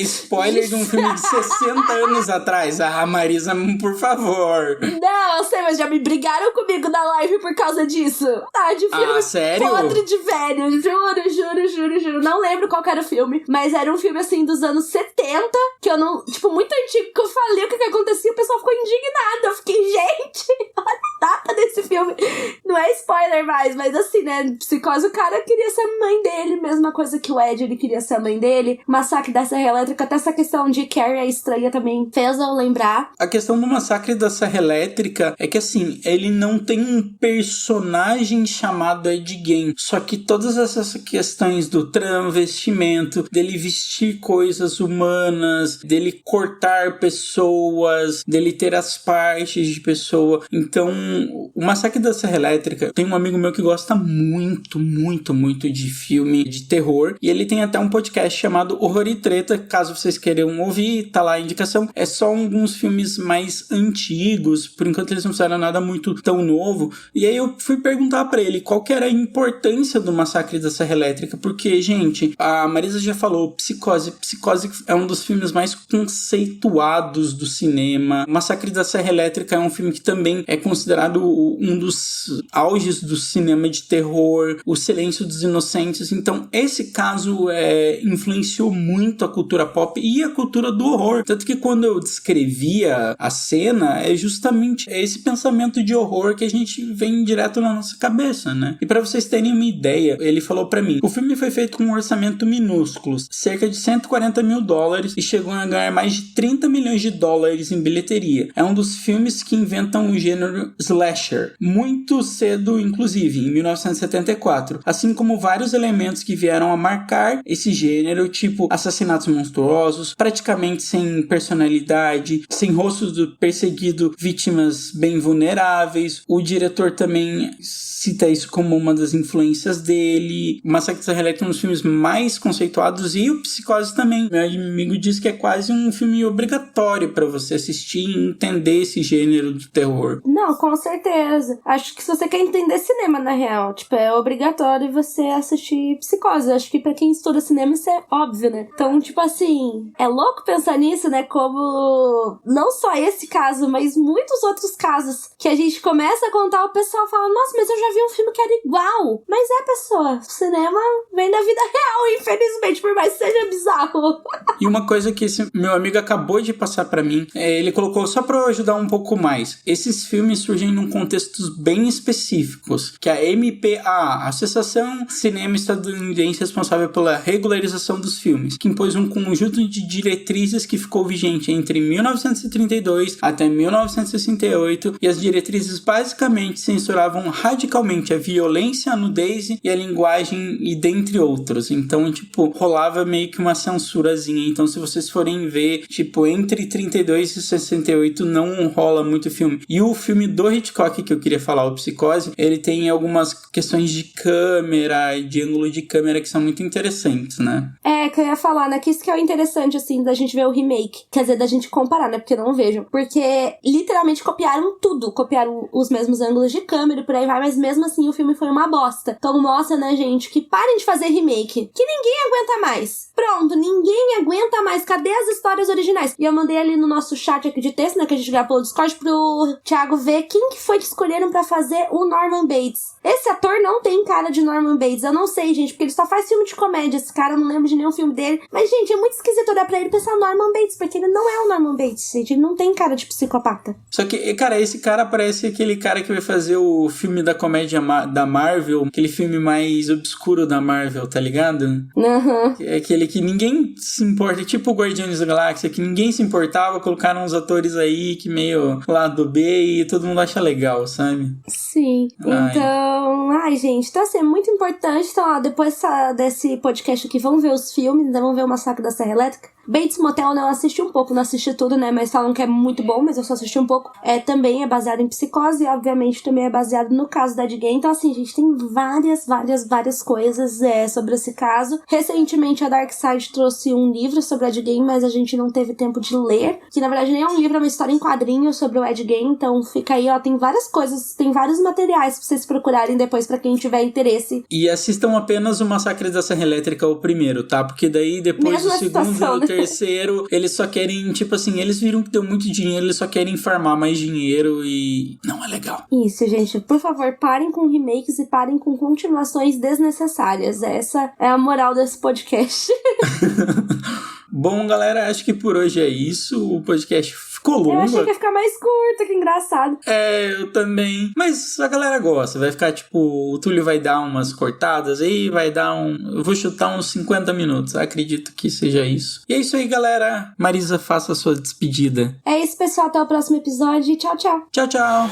spoiler de um filme de 60 anos atrás. Marisa, por favor. Não, eu sei, mas já me brigaram comigo na live por causa disso. Tá, de filme sério? podre de velho. Juro. Não lembro qual era o filme, mas era um filme, assim, dos anos 70, que eu não... Tipo, muito antigo, que eu falei o que acontecia, o pessoal ficou indignado. Eu fiquei, gente, olha a data desse filme. Não é spoiler mais, mas assim, né? Psicose, o cara queria ser a mãe dele, mesma coisa que o Ed, ele queria ser a mãe dele. Massacre da Serra Elétrica, até essa questão de Carrie a Estranha também fez eu lembrar. A questão do Massacre da Serra Elétrica é que, assim, ele não tem um personagem chamado Ed Gein, só que todas essas questões do travestimento, dele vestir coisas humanas, dele cortar pessoas, dele ter as partes de pessoa. Então, o Massacre da Serra Elétrica Elétrica. Tem um amigo meu que gosta muito de filme de terror, e ele tem até um podcast chamado Horror e Treta, caso vocês queiram ouvir, tá lá a indicação. É só alguns filmes mais antigos, por enquanto eles não fizeram nada muito tão novo, e aí eu fui perguntar pra ele qual que era a importância do Massacre da Serra Elétrica, porque, gente, a Marisa já falou, Psicose é um dos filmes mais conceituados do cinema. Massacre da Serra Elétrica é um filme que também é considerado um dos auges do cinema de terror, O Silêncio dos Inocentes. Então, esse caso influenciou muito a cultura pop e a cultura do horror. Tanto que quando eu descrevia a cena, é justamente esse pensamento de horror que a gente vem direto na nossa cabeça, né? E pra vocês terem uma ideia, ele falou pra mim, o filme foi feito com um orçamento minúsculo, cerca de $140 mil, e chegou a ganhar mais de $30 milhões em bilheteria. É um dos filmes que inventam o gênero slasher, muito cedo, inclusive, em 1974, assim como vários elementos que vieram a marcar esse gênero, tipo assassinatos monstruosos, praticamente sem personalidade, sem rostos do perseguido, vítimas bem vulneráveis. O diretor também cita isso como uma das influências dele. O Massacre da Serra Elétrica é um dos filmes mais conceituados, e o Psicose também. Meu amigo diz que é quase um filme obrigatório pra você assistir e entender esse gênero de terror. Não, com certeza. Acho que se você quer entender cinema, na real, tipo, é obrigatório você assistir Psicose. Acho que pra quem estuda cinema isso é óbvio, né? Então, tipo assim, é louco pensar nisso, né? Como não só esse caso, mas muitos outros casos que a gente começa a contar, o pessoal fala, nossa, mas eu já vi um filme que era igual. Mas pessoa, o cinema vem da vida real, infelizmente, por mais que seja bizarro. E uma coisa que esse meu amigo acabou de passar pra mim, ele colocou só pra eu ajudar um pouco mais. Esses filmes surgem num contextos bem específicos, que a MPA, a Associação Cinema Estadunidense responsável pela regularização dos filmes, que impôs um conjunto de diretrizes que ficou vigente entre 1932 até 1968, e as diretrizes basicamente censuravam radicalmente a violência, a nudez e a linguagem, e dentre outros. Então, tipo, rolava meio que uma censurazinha. Então, se vocês forem ver, tipo, entre 32 e 68 não rola muito filme. E o filme do Hitchcock que eu queria falar, o Psicose, ele tem algumas questões de câmera e de ângulo de câmera que são muito interessantes, né? Que eu ia falar, né? Que isso que é o interessante, assim, da gente ver o remake. Quer dizer, da gente comparar, né? Porque eu não vejo. Porque literalmente copiaram tudo. Copiaram os mesmos ângulos de câmera e por aí vai, mas mesmo assim o filme foi uma bosta. Então mostra, né, gente, que parem de fazer remake. Que ninguém aguenta mais. Pronto, ninguém aguenta mais. Cadê as histórias originais? E eu mandei ali no nosso chat aqui de texto, né, que a gente gravou pelo Discord, pro Thiago ver quem que foi que escolheram pra fazer o Norman Bates. Esse ator não tem cara de Norman Bates. Eu não sei, gente, porque ele só faz filme de comédia. Esse cara, eu não lembro de nenhum filme dele. Mas, gente, é muito esquisito olhar pra ele e pensar Norman Bates, porque ele não é o Norman Bates, gente. Ele não tem cara de psicopata. Só que, cara, esse cara parece aquele cara que vai fazer o filme da comédia da Marvel, aquele filme mais obscuro da Marvel, tá ligado? Uhum. É aquele que ninguém se importa, tipo o Guardiões da Galáxia, que ninguém se importava, colocaram uns atores aí que meio lado B e todo mundo acha legal, sabe? Sim. Então, gente, então assim, é muito importante. Então, ó, depois desse podcast aqui, vamos ver os filmes, ainda vamos ver o Massacre da Serra Elétrica. Bates Motel, né, eu assisti um pouco, não assisti tudo, né, mas falam que é muito bom, mas eu só assisti um pouco. Também é baseado em Psicose e, obviamente, também é baseado no caso da Ed Gein. Então, assim, gente, tem várias coisas sobre esse caso. Recentemente, a Dark Side trouxe um livro sobre o Ed Gein, mas a gente não teve tempo de ler, que, na verdade, nem é um livro, é uma história em quadrinhos sobre o Ed Gein. Então, fica aí, ó, tem várias coisas, tem vários materiais pra vocês procurarem depois pra quem tiver interesse. E assistam apenas o Massacre da Serra Elétrica, o primeiro, tá? Porque daí, depois mesma do segundo situação, e o terceiro, eles só querem, tipo assim, eles viram que deu muito dinheiro, eles só querem farmar mais dinheiro e não é legal. Isso, gente, por favor, parem com remakes e parem com continuações desnecessárias. Essa é a moral desse podcast. Bom, galera, acho que por hoje é isso. O podcast ficou longo. Eu achei que ia ficar mais curto, que engraçado. Eu também. Mas a galera gosta. Vai ficar, tipo, o Túlio vai dar umas cortadas aí, vai dar eu vou chutar uns 50 minutos. Acredito que seja isso. E é isso aí, galera. Marisa, faça a sua despedida. É isso, pessoal. Até o próximo episódio. Tchau, tchau. Tchau, tchau.